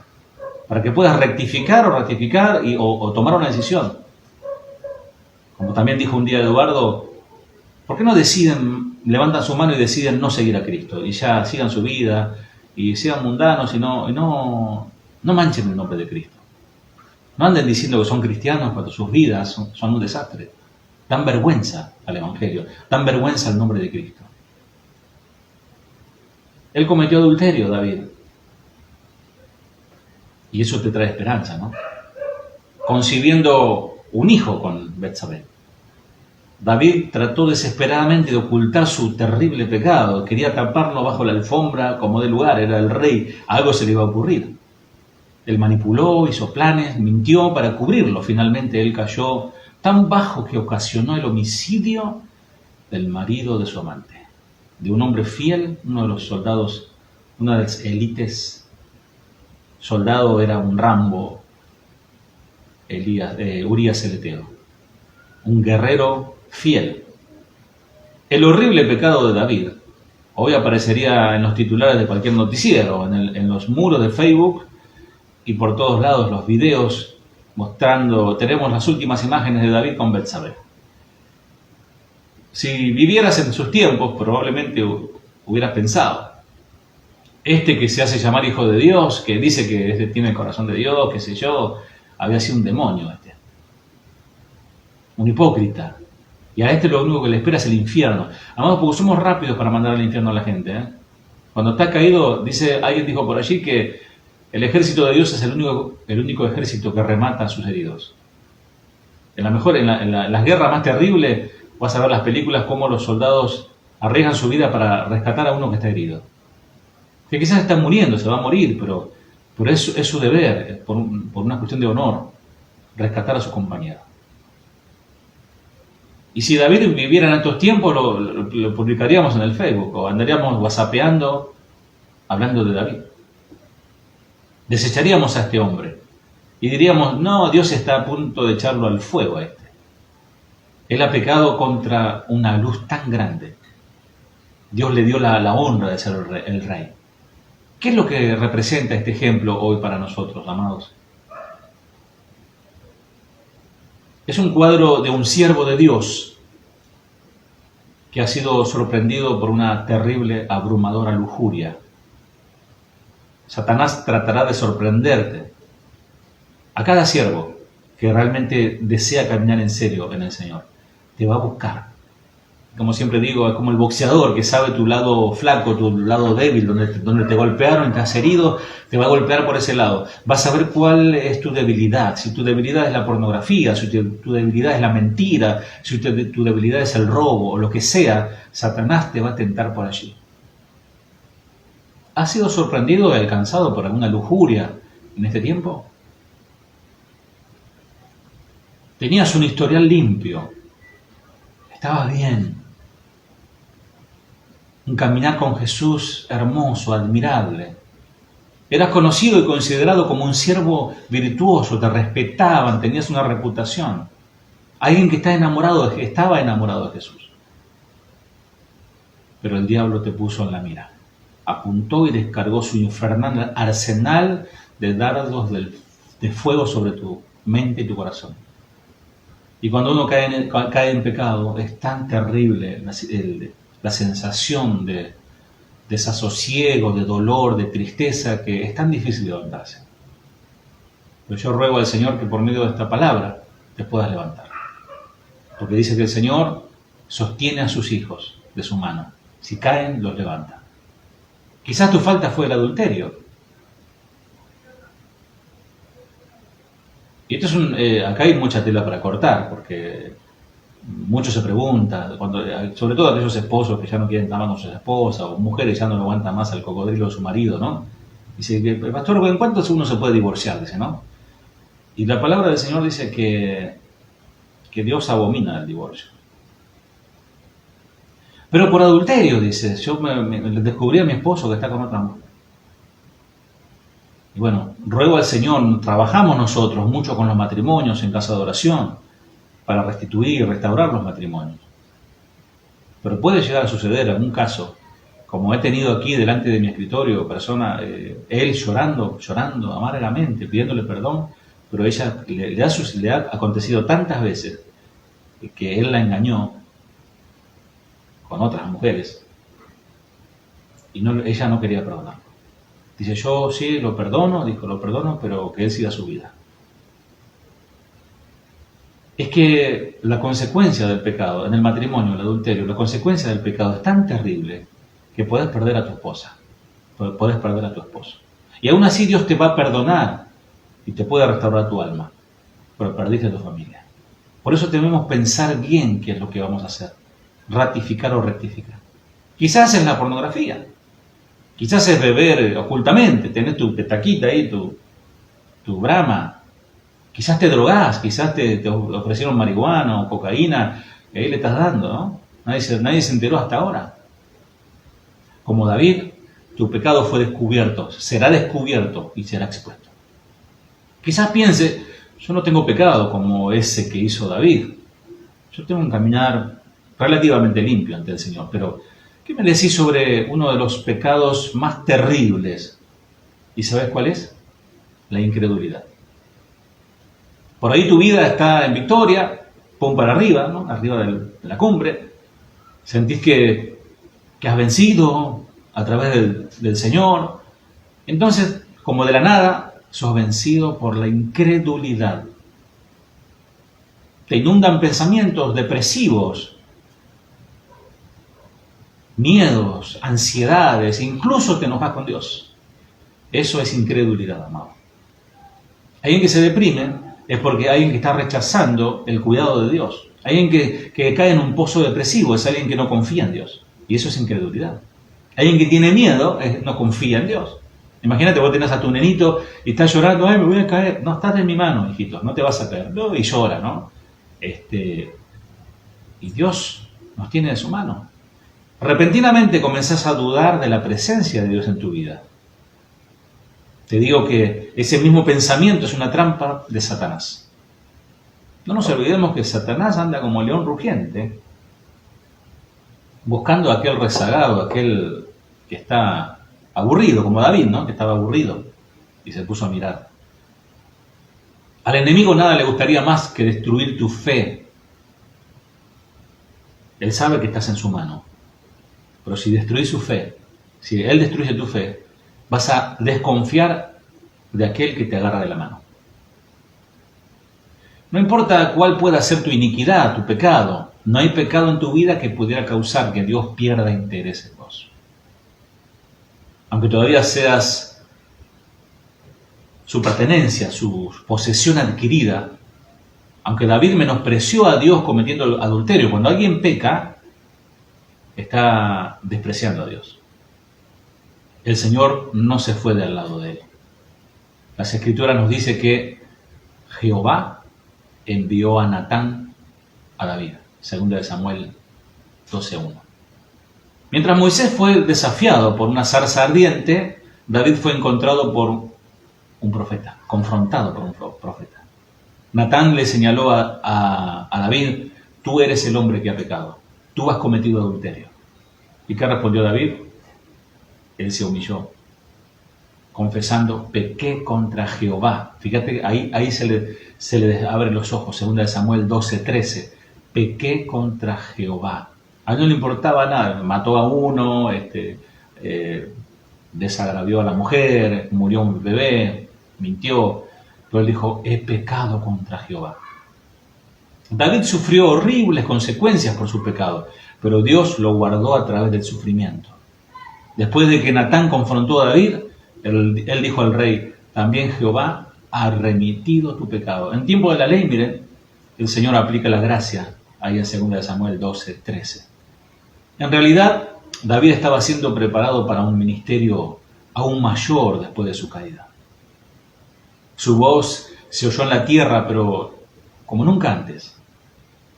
[SPEAKER 1] Para que puedas rectificar o ratificar o tomar una decisión. Como también dijo un día Eduardo, ¿por qué no levantan su mano y deciden no seguir a Cristo? Y ya sigan su vida y sean mundanos y no manchen el nombre de Cristo. No anden diciendo que son cristianos cuando sus vidas son un desastre. Dan vergüenza al Evangelio, dan vergüenza al nombre de Cristo. Él cometió adulterio, David. Y eso te trae esperanza, ¿no? Concibiendo un hijo con Betsabé. David trató desesperadamente de ocultar su terrible pecado. Quería taparlo bajo la alfombra como de lugar. Era el rey. Algo se le iba a ocurrir. Él manipuló, hizo planes, mintió para cubrirlo. Finalmente él cayó tan bajo que ocasionó el homicidio del marido de su amante. De un hombre fiel, uno de los soldados, una de las élites. Soldado era un Rambo, Urías el Eteo. Un guerrero fiel. El horrible pecado de David hoy aparecería en los titulares de cualquier noticiero, en los muros de Facebook y por todos lados los videos mostrando, tenemos las últimas imágenes de David con Betsabé. Si vivieras en sus tiempos, probablemente hubieras pensado, este que se hace llamar hijo de Dios, que dice que tiene el corazón de Dios, qué sé yo, había sido un demonio un hipócrita. Y a lo único que le espera es el infierno. Amados, porque somos rápidos para mandar al infierno a la gente. Cuando está caído, alguien dijo por allí que el ejército de Dios es el único ejército que remata a sus heridos. En las guerras más terribles, vas a ver las películas cómo los soldados arriesgan su vida para rescatar a uno que está herido. Que quizás está muriendo, se va a morir, pero es su deber, por una cuestión de honor, rescatar a su compañero. Y si David viviera en estos tiempos, lo publicaríamos en el Facebook, o andaríamos whatsappeando, hablando de David. Desecharíamos a este hombre, y diríamos, no, Dios está a punto de echarlo al fuego a este. Él ha pecado contra una luz tan grande. Dios le dio la honra de ser el rey. ¿Qué es lo que representa este ejemplo hoy para nosotros, amados? Es un cuadro de un siervo de Dios que ha sido sorprendido por una terrible, abrumadora lujuria. Satanás tratará de sorprenderte. A cada siervo que realmente desea caminar en serio en el Señor, te va a buscar. Como siempre digo, es como el boxeador que sabe tu lado flaco, tu lado débil, donde te golpearon y te has herido, te va a golpear por ese lado. Vas a ver cuál es tu debilidad. Si tu debilidad es la pornografía, si tu debilidad es la mentira, si tu debilidad es el robo, o lo que sea, Satanás te va a tentar por allí. ¿Has sido sorprendido y alcanzado por alguna lujuria en este tiempo? Tenías un historial limpio. Estabas bien. Un caminar con Jesús hermoso, admirable. Eras conocido y considerado como un siervo virtuoso, te respetaban, tenías una reputación. Alguien que estaba enamorado de Jesús. Pero el diablo te puso en la mira. Apuntó y descargó su infernal arsenal de dardos de fuego sobre tu mente y tu corazón. Y cuando uno cae en pecado, es tan terrible la sensación de desasosiego, de dolor, de tristeza, que es tan difícil levantarse. Pero yo ruego al Señor que por medio de esta palabra te puedas levantar. Porque dice que el Señor sostiene a sus hijos de su mano. Si caen, los levanta. Quizás tu falta fue el adulterio. Y esto acá hay mucha tela para cortar, porque muchos se preguntan, sobre todo aquellos esposos que ya no quieren estar más con sus esposas, o mujeres ya no le aguantan más al cocodrilo de su marido, ¿no? Dice, pastor, ¿en cuántos uno se puede divorciar? Dice, ¿no? Y la palabra del Señor dice que Dios abomina el divorcio. Pero por adulterio, dice, yo me descubrí a mi esposo que está con otra mujer. Y bueno, ruego al Señor, trabajamos nosotros mucho con los matrimonios en casa de oración para restituir y restaurar los matrimonios. Pero puede llegar a suceder algún caso, como he tenido aquí delante de mi escritorio, él llorando amargamente, pidiéndole perdón, pero ella le ha acontecido tantas veces que él la engañó con otras mujeres y ella no quería perdonarlo. Dice, yo sí lo perdono, pero que él siga su vida. Es que la consecuencia del pecado en el matrimonio, el adulterio, la consecuencia del pecado es tan terrible que puedes perder a tu esposa, puedes perder a tu esposo. Y aún así Dios te va a perdonar y te puede restaurar tu alma, pero perdiste a tu familia. Por eso debemos pensar bien qué es lo que vamos a hacer, ratificar o rectificar. Quizás es la pornografía, quizás es beber ocultamente, tenés tu petaquita ahí, tu brama. Quizás te drogás, quizás te ofrecieron marihuana o cocaína, y ahí le estás dando, ¿no? Nadie se enteró hasta ahora. Como David, tu pecado fue descubierto, será descubierto y será expuesto. Quizás piense, yo no tengo pecado como ese que hizo David. Yo tengo un caminar relativamente limpio ante el Señor, pero ¿qué me decís sobre uno de los pecados más terribles? ¿Y sabes cuál es? La incredulidad. Por ahí tu vida está en victoria, pum para arriba, ¿no? Arriba de la cumbre. Sentís que has vencido a través del Señor. Entonces, como de la nada, sos vencido por la incredulidad. Te inundan pensamientos depresivos, miedos, ansiedades, incluso te enojas con Dios. Eso es incredulidad, amado. Alguien que se deprime es porque alguien que está rechazando el cuidado de Dios. Alguien que cae en un pozo depresivo es alguien que no confía en Dios. Y eso es incredulidad. Alguien que tiene miedo no confía en Dios. Imagínate, vos tenés a tu nenito y estás llorando, ay, me voy a caer. No, estás en mi mano, hijito, no te vas a caer. No, y llora, ¿no? Y Dios nos tiene de su mano. Repentinamente comenzás a dudar de la presencia de Dios en tu vida. Te digo que ese mismo pensamiento es una trampa de Satanás. No nos olvidemos que Satanás anda como león rugiente, buscando a aquel rezagado, aquel que está aburrido, como David, ¿no? Que estaba aburrido y se puso a mirar. Al enemigo nada le gustaría más que destruir tu fe. Él sabe que estás en su mano. Pero si destruís su fe, si él destruye tu fe, vas a desconfiar de aquel que te agarra de la mano. No importa cuál pueda ser tu iniquidad, tu pecado, no hay pecado en tu vida que pudiera causar que Dios pierda interés en vos. Aunque todavía seas su pertenencia, su posesión adquirida, aunque David menospreció a Dios cometiendo adulterio, cuando alguien peca, está despreciando a Dios. El Señor no se fue del lado de él. Las Escrituras nos dice que Jehová envió a Natán a David, 2 Samuel 12:1. Mientras Moisés fue desafiado por una zarza ardiente, David fue encontrado por un profeta, confrontado por un profeta. Natán le señaló a David: tú eres el hombre que ha pecado, tú has cometido adulterio. ¿Y qué respondió David? Él se humilló, confesando: pequé contra Jehová. Fíjate, ahí se le abren los ojos, 2 Samuel 12:13. Pequé contra Jehová. A él no le importaba nada, mató a uno, desagravió a la mujer, murió un bebé, mintió, pero él dijo: he pecado contra Jehová. David sufrió horribles consecuencias por su pecado, pero Dios lo guardó a través del sufrimiento. Después de que Natán confrontó a David, él dijo al rey: también Jehová ha remitido tu pecado. En tiempo de la ley, miren, el Señor aplica la gracia, ahí en 2 Samuel 12:13. En realidad, David estaba siendo preparado para un ministerio aún mayor después de su caída. Su voz se oyó en la tierra, pero como nunca antes.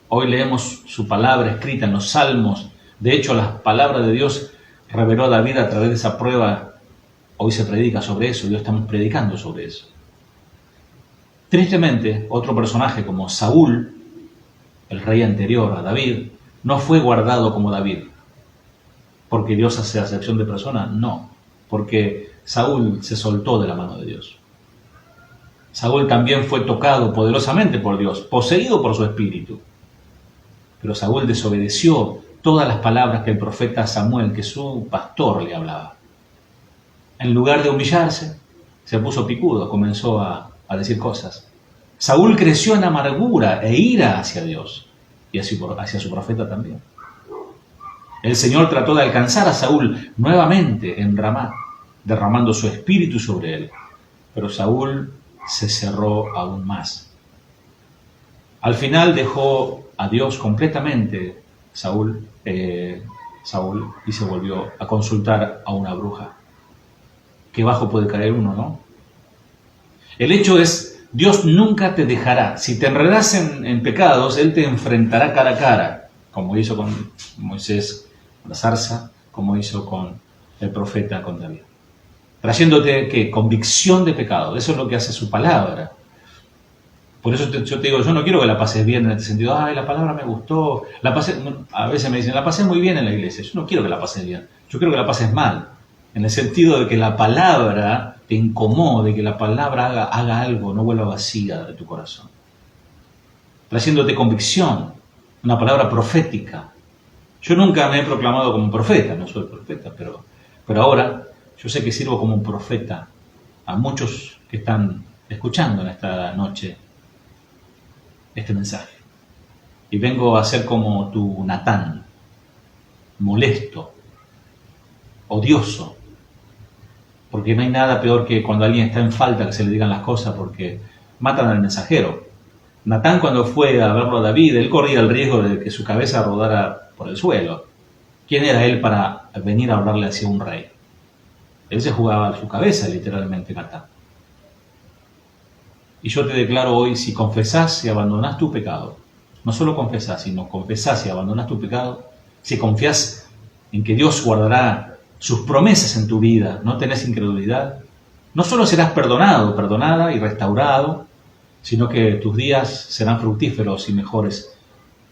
[SPEAKER 1] Hoy leemos su palabra escrita en los Salmos. De hecho, las palabras de Dios reveló a David a través de esa prueba. Hoy se predica sobre eso, y hoy estamos predicando sobre eso. Tristemente, otro personaje como Saúl, el rey anterior a David, no fue guardado como David. ¿Porque Dios hace acepción de personas? No, porque Saúl se soltó de la mano de Dios. Saúl también fue tocado poderosamente por Dios, poseído por su espíritu. Pero Saúl desobedeció todas las palabras que el profeta Samuel, que su pastor, le hablaba. En lugar de humillarse, se puso picudo, comenzó a decir cosas. Saúl creció en amargura e ira hacia Dios y hacia su profeta también. El Señor trató de alcanzar a Saúl nuevamente en Ramá, derramando su espíritu sobre él. Pero Saúl se cerró aún más. Al final dejó a Dios completamente Saúl, y se volvió a consultar a una bruja. Qué bajo puede caer uno, ¿no? El hecho es, Dios nunca te dejará. Si te enredas en pecados, Él te enfrentará cara a cara, como hizo con Moisés, con la zarza, como hizo con el profeta, con David. Trayéndote, ¿qué? Convicción de pecado. Eso es lo que hace su palabra. Por eso yo te digo, yo no quiero que la pases bien en este sentido. Ay, la palabra me gustó. A veces me dicen, la pasé muy bien en la iglesia. Yo no quiero que la pases bien. Yo quiero que la pases mal. En el sentido de que la palabra te incomode, que la palabra haga algo, no vuelva vacía de tu corazón. Trayéndote convicción. Una palabra profética. Yo nunca me he proclamado como un profeta. No soy profeta, pero ahora yo sé que sirvo como un profeta a muchos que están escuchando en esta noche este mensaje. Y vengo a ser como tu Natán, molesto, odioso, porque no hay nada peor que cuando alguien está en falta que se le digan las cosas, porque matan al mensajero. Natán, cuando fue a verlo a David, él corría el riesgo de que su cabeza rodara por el suelo. ¿Quién era él para venir a hablarle hacia un rey? Él se jugaba su cabeza, literalmente, Natán. Y yo te declaro hoy, si confesás y abandonás tu pecado, no solo confesás, sino confesás y abandonás tu pecado, si confías en que Dios guardará sus promesas en tu vida, no tenés incredulidad, no solo serás perdonado, perdonada y restaurado, sino que tus días serán fructíferos y mejores,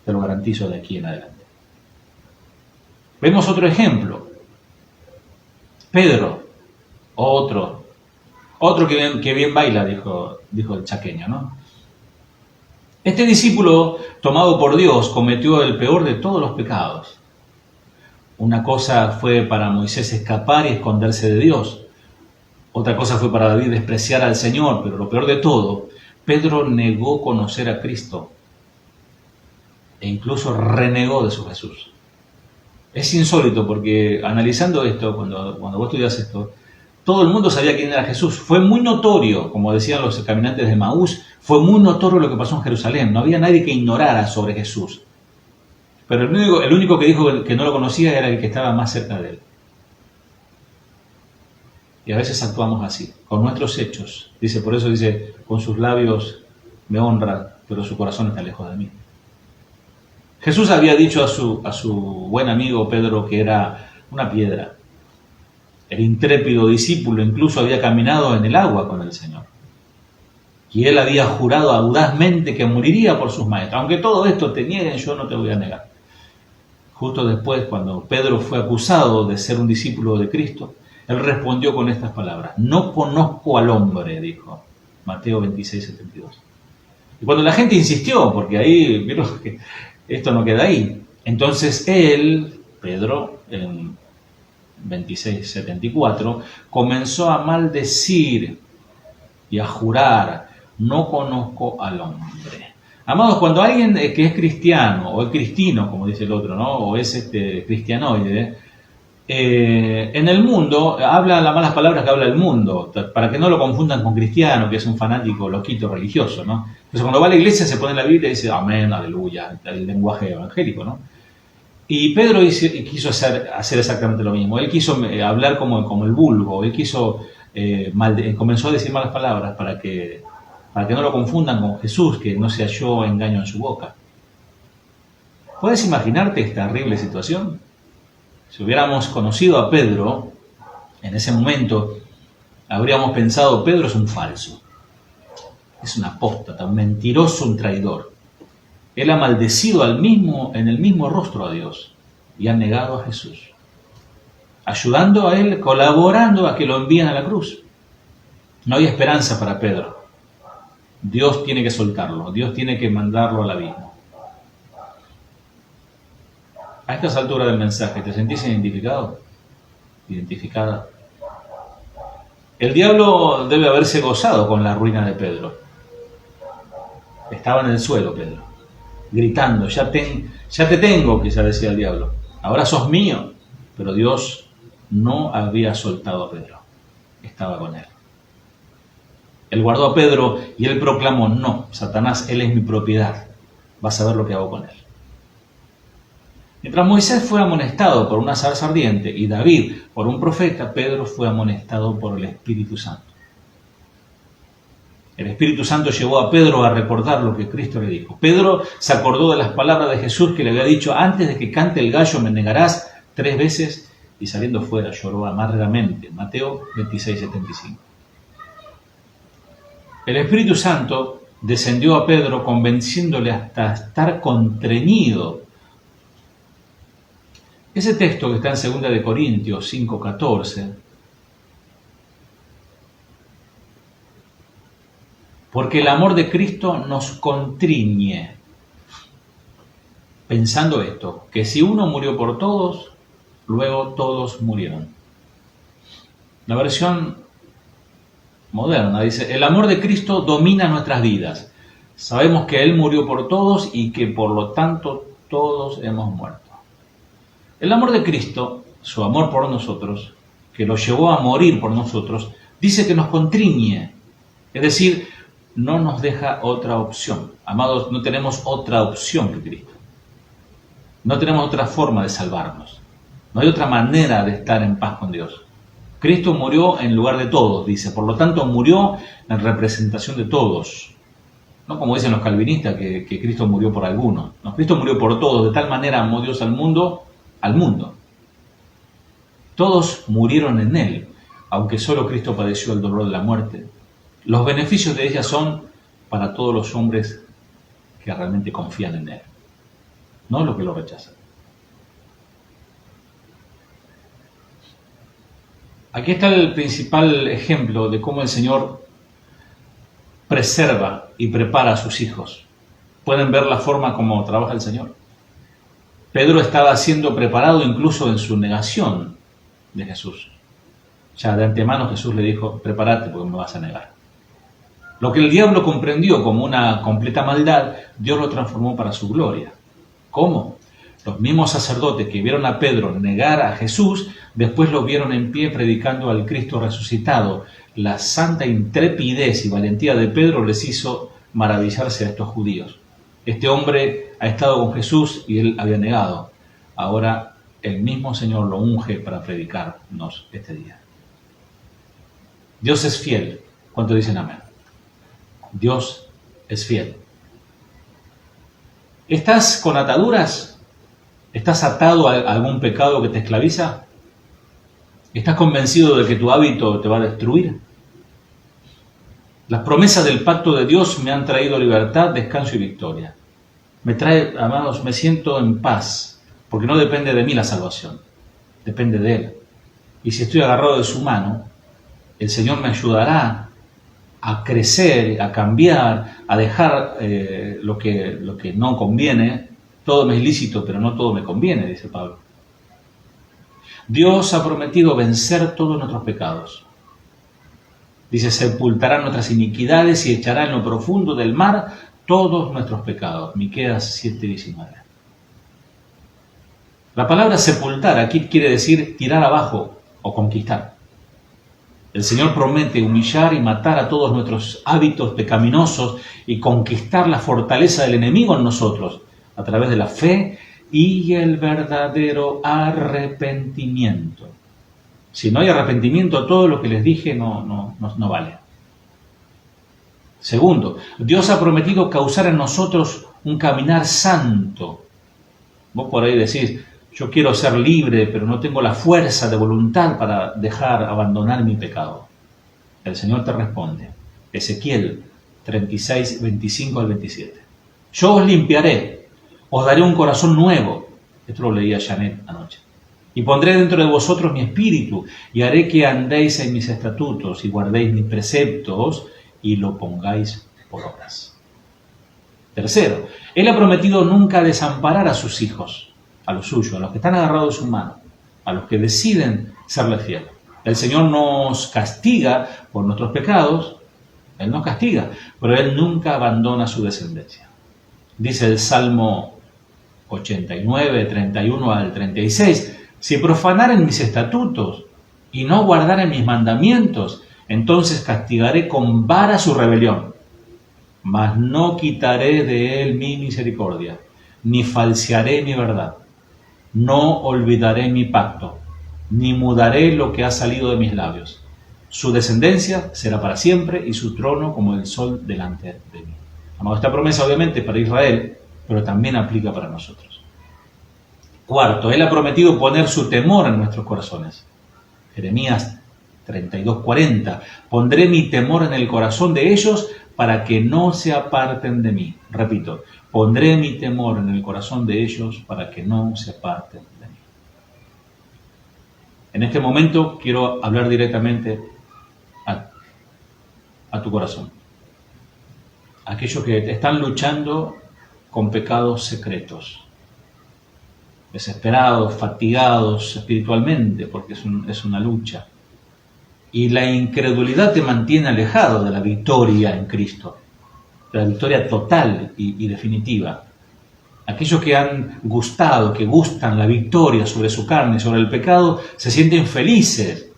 [SPEAKER 1] te lo garantizo, de aquí en adelante. Vemos otro ejemplo. Pedro, otro que bien baila, dijo el chaqueño, ¿no? Este discípulo, tomado por Dios, cometió el peor de todos los pecados. Una cosa fue para Moisés escapar y esconderse de Dios. Otra cosa fue para David despreciar al Señor, pero lo peor de todo, Pedro negó conocer a Cristo e incluso renegó de su Jesús. Es insólito porque analizando esto, cuando vos estudias esto, todo el mundo sabía quién era Jesús. Fue muy notorio, como decían los caminantes de Maús, fue muy notorio lo que pasó en Jerusalén. No había nadie que ignorara sobre Jesús. Pero el único que dijo que no lo conocía era el que estaba más cerca de él. Y a veces actuamos así, con nuestros hechos. Por eso dice, con sus labios me honra, pero su corazón está lejos de mí. Jesús había dicho a su buen amigo Pedro que era una piedra. El intrépido discípulo incluso había caminado en el agua con el Señor. Y él había jurado audazmente que moriría por sus maestros. Aunque todo esto te nieguen, yo no te voy a negar. Justo después, cuando Pedro fue acusado de ser un discípulo de Cristo, él respondió con estas palabras: no conozco al hombre, dijo. Mateo 26, 72. Y cuando la gente insistió, porque ahí vieron que esto no queda ahí, entonces él, Pedro, en 26, 74, comenzó a maldecir y a jurar: no conozco al hombre. Amados, cuando alguien que es cristiano, o es cristino, como dice el otro, ¿no? O es cristianoide, en el mundo habla las malas palabras que habla el mundo, para que no lo confundan con cristiano, que es un fanático loquito religioso, ¿no? Entonces cuando va a la iglesia se pone en la Biblia y dice amén, aleluya, el lenguaje evangélico, ¿no? Y Pedro quiso hacer exactamente lo mismo. Él quiso hablar como el vulgo, él comenzó a decir malas palabras para que no lo confundan con Jesús, que no se halló engaño en su boca. ¿Puedes imaginarte esta terrible situación? Si hubiéramos conocido a Pedro en ese momento, habríamos pensado: Pedro es un falso, es un apóstata, un mentiroso, un traidor. Él ha maldecido en el mismo rostro a Dios y ha negado a Jesús, ayudando a él, colaborando a que lo envíen a la cruz. No hay esperanza para Pedro. Dios tiene que soltarlo, Dios tiene que mandarlo al abismo. A estas alturas del mensaje, ¿te sentís identificado? ¿Identificada? El diablo debe haberse gozado con la ruina de Pedro. Estaba en el suelo Pedro, gritando: ya te tengo, quizá decía el diablo. Ahora sos mío. Pero Dios no había soltado a Pedro. Estaba con él. Él guardó a Pedro y él proclamó: no, Satanás, él es mi propiedad. Vas a ver lo que hago con él. Mientras Moisés fue amonestado por una zarza ardiente y David por un profeta, Pedro fue amonestado por el Espíritu Santo. El Espíritu Santo llevó a Pedro a recordar lo que Cristo le dijo. Pedro se acordó de las palabras de Jesús que le había dicho: antes de que cante el gallo me negarás 3 veces, y saliendo fuera lloró amargamente. Mateo 26, 75. El Espíritu Santo descendió a Pedro convenciéndole hasta estar constreñido. Ese texto que está en 2 Corintios 5:14, porque el amor de Cristo nos constriñe, pensando esto, que si uno murió por todos, luego todos murieron. La versión moderna dice: el amor de Cristo domina nuestras vidas. Sabemos que Él murió por todos y que por lo tanto todos hemos muerto. El amor de Cristo, su amor por nosotros, que lo llevó a morir por nosotros, dice que nos constriñe, es decir, no nos deja otra opción. Amados, no tenemos otra opción que Cristo. No tenemos otra forma de salvarnos. No hay otra manera de estar en paz con Dios. Cristo murió en lugar de todos, dice. Por lo tanto, murió en representación de todos. No como dicen los calvinistas, que Cristo murió por algunos. No, Cristo murió por todos. De tal manera amó Dios al mundo. Todos murieron en Él, aunque solo Cristo padeció el dolor de la muerte. Los beneficios de ella son para todos los hombres que realmente confían en Él, no los que lo rechazan. Aquí está el principal ejemplo de cómo el Señor preserva y prepara a sus hijos. ¿Pueden ver la forma como trabaja el Señor? Pedro estaba siendo preparado incluso en su negación de Jesús. Ya de antemano Jesús le dijo: prepárate porque me vas a negar. Lo que el diablo comprendió como una completa maldad, Dios lo transformó para su gloria. ¿Cómo? Los mismos sacerdotes que vieron a Pedro negar a Jesús, después lo vieron en pie predicando al Cristo resucitado. La santa intrepidez y valentía de Pedro les hizo maravillarse a estos judíos. Este hombre ha estado con Jesús y él había negado. Ahora el mismo Señor lo unge para predicarnos este día. Dios es fiel. ¿Cuántos dicen amén? Dios es fiel. ¿Estás con ataduras? ¿Estás atado a algún pecado que te esclaviza? ¿Estás convencido de que tu hábito te va a destruir? Las promesas del pacto de Dios me han traído libertad, descanso y victoria. Amados, me siento en paz, porque no depende de mí la salvación, depende de Él. Y si estoy agarrado de su mano, el Señor me ayudará a crecer, a cambiar, a dejar lo que no conviene. Todo me es lícito, pero no todo me conviene, dice Pablo. Dios ha prometido vencer todos nuestros pecados. Dice, sepultará nuestras iniquidades y echará en lo profundo del mar todos nuestros pecados. Miqueas 7:19. La palabra sepultar aquí quiere decir tirar abajo o conquistar. El Señor promete humillar y matar a todos nuestros hábitos pecaminosos y conquistar la fortaleza del enemigo en nosotros a través de la fe y el verdadero arrepentimiento. Si no hay arrepentimiento, todo lo que les dije no vale. Segundo, Dios ha prometido causar en nosotros un caminar santo. Vos por ahí decís, yo quiero ser libre, pero no tengo la fuerza de voluntad para abandonar mi pecado. El Señor te responde. Ezequiel 36, 25 al 27. Yo os limpiaré, os daré un corazón nuevo. Esto lo leía Janet anoche. Y pondré dentro de vosotros mi espíritu, y haré que andéis en mis estatutos, y guardéis mis preceptos, y lo pongáis por obras. Tercero, Él ha prometido nunca desamparar a sus hijos, a los suyos, a los que están agarrados de su mano, a los que deciden serle fiel. El Señor nos castiga por nuestros pecados, Él nos castiga, pero Él nunca abandona su descendencia. Dice el Salmo 89, 31 al 36, si profanaren mis estatutos y no guardaren mis mandamientos, entonces castigaré con vara su rebelión, mas no quitaré de él mi misericordia, ni falsearé mi verdad. No olvidaré mi pacto, ni mudaré lo que ha salido de mis labios. Su descendencia será para siempre y su trono como el sol delante de mí. Amado, esta promesa obviamente para Israel, pero también aplica para nosotros. Cuarto, Él ha prometido poner su temor en nuestros corazones. Jeremías 32:40. Pondré mi temor en el corazón de ellos para que no se aparten de mí. Repito, pondré mi temor en el corazón de ellos para que no se aparten de mí. En este momento quiero hablar directamente a tu corazón. Aquellos que están luchando con pecados secretos, desesperados, fatigados espiritualmente, porque es una lucha. Y la incredulidad te mantiene alejado de la victoria en Cristo, de la victoria total y definitiva. Aquellos que han gustado, que gustan la victoria sobre su carne, sobre el pecado, se sienten felices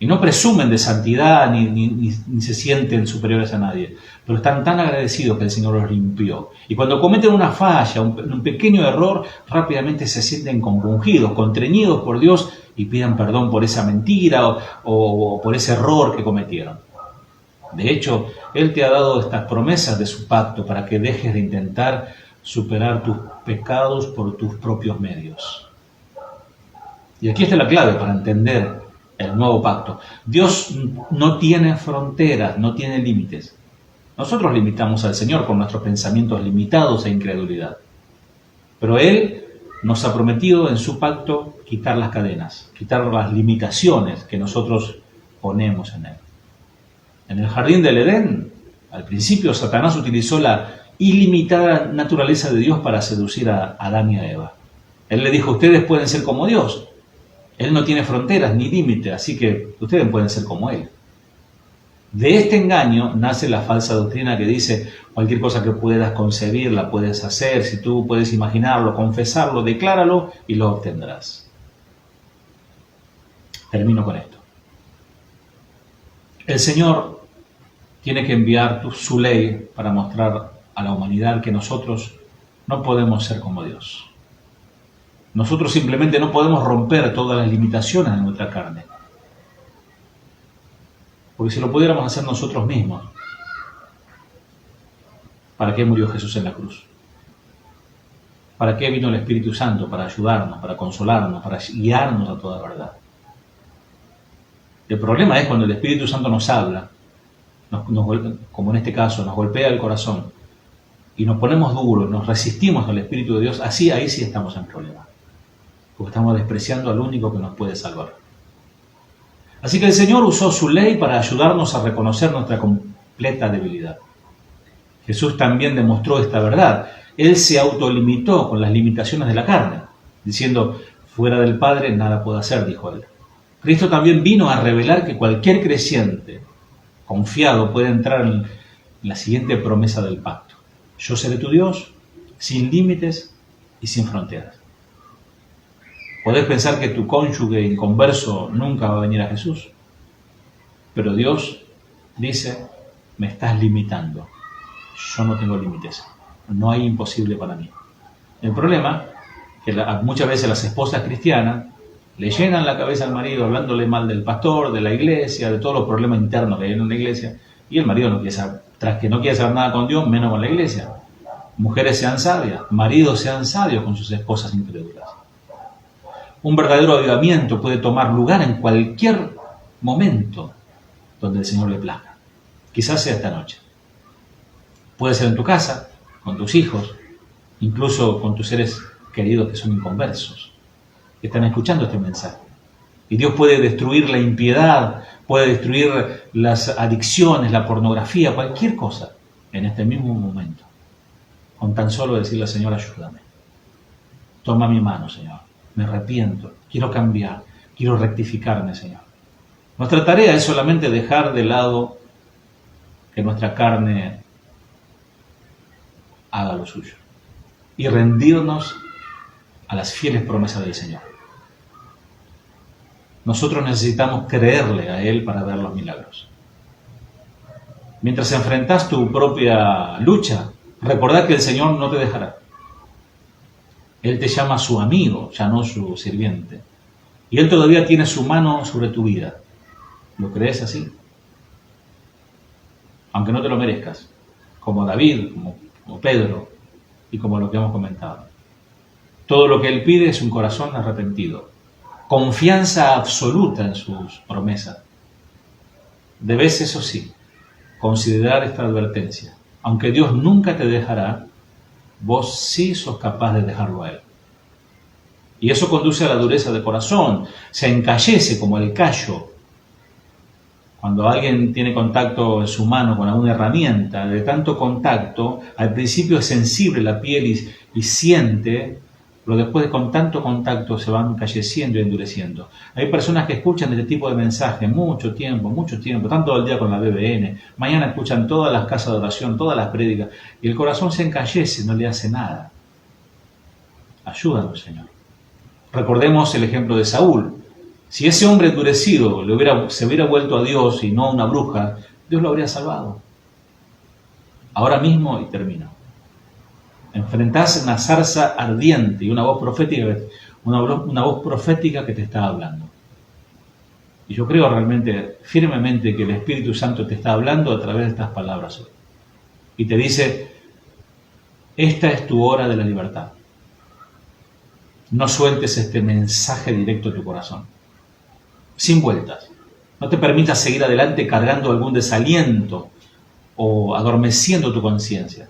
[SPEAKER 1] y no presumen de santidad ni se sienten superiores a nadie, pero están tan agradecidos que el Señor los limpió. Y cuando cometen una falla, un pequeño error, rápidamente se sienten compungidos, constreñidos por Dios y piden perdón por esa mentira o por ese error que cometieron. De hecho, Él te ha dado estas promesas de su pacto para que dejes de intentar superar tus pecados por tus propios medios. Y aquí está la clave para entender el nuevo pacto. Dios no tiene fronteras, no tiene límites. Nosotros limitamos al Señor con nuestros pensamientos limitados e incredulidad. Pero Él nos ha prometido en su pacto quitar las cadenas, quitar las limitaciones que nosotros ponemos en Él. En el jardín del Edén, al principio Satanás utilizó la ilimitada naturaleza de Dios para seducir a Adán y a Eva. Él le dijo, ustedes pueden ser como Dios. Él no tiene fronteras ni límites, así que ustedes pueden ser como Él. De este engaño nace la falsa doctrina que dice, cualquier cosa que puedas concebir la puedes hacer, si tú puedes imaginarlo, confesarlo, decláralo y lo obtendrás. Termino con esto. El Señor tiene que enviar su ley para mostrar a la humanidad que nosotros no podemos ser como Dios. Nosotros simplemente no podemos romper todas las limitaciones de nuestra carne. Porque si lo pudiéramos hacer nosotros mismos, ¿para qué murió Jesús en la cruz? ¿Para qué vino el Espíritu Santo? Para ayudarnos, para consolarnos, para guiarnos a toda verdad. El problema es cuando el Espíritu Santo nos habla, como en este caso, nos golpea el corazón y nos ponemos duros, nos resistimos al Espíritu de Dios, ahí sí estamos en problema, porque estamos despreciando al único que nos puede salvar. Así que el Señor usó su ley para ayudarnos a reconocer nuestra completa debilidad. Jesús también demostró esta verdad. Él se autolimitó con las limitaciones de la carne, diciendo, fuera del Padre nada puedo hacer, dijo él. Cristo también vino a revelar que cualquier creyente confiado puede entrar en la siguiente promesa del pacto. Yo seré tu Dios, sin límites y sin fronteras. Podés pensar que tu cónyuge inconverso nunca va a venir a Jesús, pero Dios dice, me estás limitando. Yo no tengo límites, no hay imposible para mí. El problema es que muchas veces las esposas cristianas le llenan la cabeza al marido hablándole mal del pastor, de la iglesia, de todos los problemas internos que hay en la iglesia, y el marido tras que no quiere saber nada con Dios, menos con la iglesia. Mujeres sean sabias, maridos sean sabios con sus esposas incrédulas. Un verdadero avivamiento puede tomar lugar en cualquier momento donde el Señor le plazca. Quizás sea esta noche. Puede ser en tu casa, con tus hijos, incluso con tus seres queridos que son inconversos, que están escuchando este mensaje. Y Dios puede destruir la impiedad, puede destruir las adicciones, la pornografía, cualquier cosa en este mismo momento. Con tan solo decirle al Señor, ayúdame. Toma mi mano, Señor. Me arrepiento, quiero cambiar, quiero rectificarme, Señor. Nuestra tarea es solamente dejar de lado que nuestra carne haga lo suyo y rendirnos a las fieles promesas del Señor. Nosotros necesitamos creerle a Él para ver los milagros. Mientras enfrentas tu propia lucha, recordad que el Señor no te dejará. Él te llama su amigo, ya no su sirviente. Y Él todavía tiene su mano sobre tu vida. ¿Lo crees así? Aunque no te lo merezcas. Como David, como Pedro y como lo que hemos comentado. Todo lo que Él pide es un corazón arrepentido. Confianza absoluta en sus promesas. Debes, eso sí, considerar esta advertencia. Aunque Dios nunca te dejará, vos sí sos capaz de dejarlo a Él. Y eso conduce a la dureza de corazón, se encallece como el callo. Cuando alguien tiene contacto en su mano con alguna herramienta, de tanto contacto, al principio es sensible la piel y siente, pero después con tanto contacto se van encalleciendo y endureciendo. Hay personas que escuchan este tipo de mensajes mucho tiempo, están todo el día con la BBN, mañana escuchan todas las casas de oración, todas las prédicas, y el corazón se encallece, no le hace nada. Ayúdanos, Señor. Recordemos el ejemplo de Saúl. Si ese hombre endurecido se hubiera vuelto a Dios y no a una bruja, Dios lo habría salvado. Ahora mismo, y termino, enfrentás una zarza ardiente y una voz profética que te está hablando. Y yo creo realmente, firmemente, que el Espíritu Santo te está hablando a través de estas palabras hoy. Y te dice, esta es tu hora de la libertad. No sueltes este mensaje directo a tu corazón. Sin vueltas. No te permitas seguir adelante cargando algún desaliento o adormeciendo tu conciencia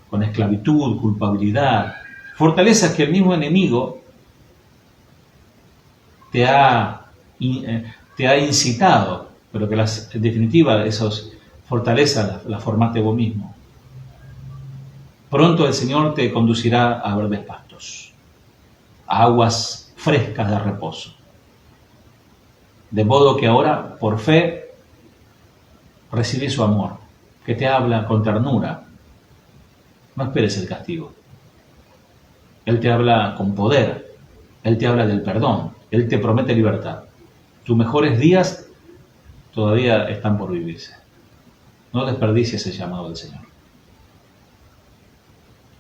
[SPEAKER 1] con esclavitud, culpabilidad, fortalezas que el mismo enemigo te ha incitado, pero que en definitiva esas fortalezas las formaste vos mismo. Pronto el Señor te conducirá a verdes pastos, a aguas frescas de reposo. De modo que ahora, por fe, recibí su amor, que te habla con ternura. No esperes el castigo. Él te habla con poder. Él te habla del perdón. Él te promete libertad. Tus mejores días todavía están por vivirse. No desperdicies el llamado del Señor.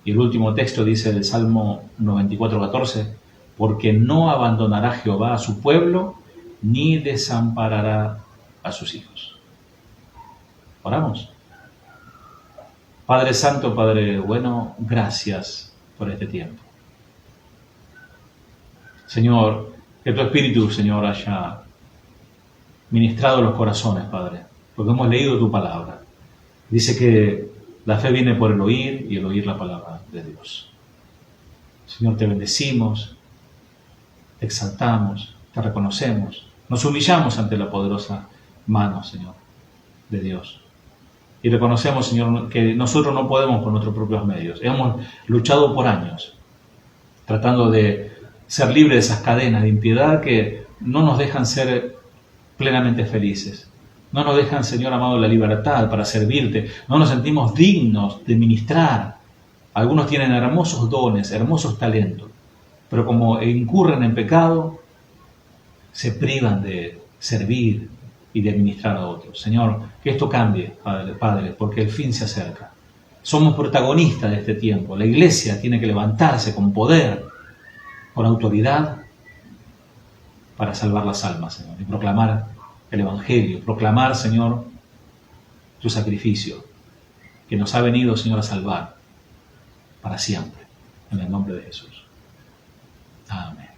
[SPEAKER 1] Y el último texto dice del Salmo 94:14, porque no abandonará Jehová a su pueblo, ni desamparará a sus hijos. Oramos. Padre Santo, Padre bueno, gracias por este tiempo. Señor, que tu Espíritu, Señor, haya ministrado los corazones, Padre, porque hemos leído tu palabra. Dice que la fe viene por el oír y el oír la palabra de Dios. Señor, te bendecimos, te exaltamos, te reconocemos, nos humillamos ante la poderosa mano, Señor, de Dios. Y reconocemos, Señor, que nosotros no podemos con nuestros propios medios. Hemos luchado por años, tratando de ser libres de esas cadenas de impiedad que no nos dejan ser plenamente felices. No nos dejan, Señor amado, la libertad para servirte. No nos sentimos dignos de ministrar. Algunos tienen hermosos dones, hermosos talentos, pero como incurren en pecado, se privan de servir y de ministrar a otros. Señor, que esto cambie, Padre, porque el fin se acerca. Somos protagonistas de este tiempo. La Iglesia tiene que levantarse con poder, con autoridad, para salvar las almas, Señor, y proclamar el Evangelio, proclamar, Señor, tu sacrificio, que nos ha venido, Señor, a salvar para siempre, en el nombre de Jesús. Amén.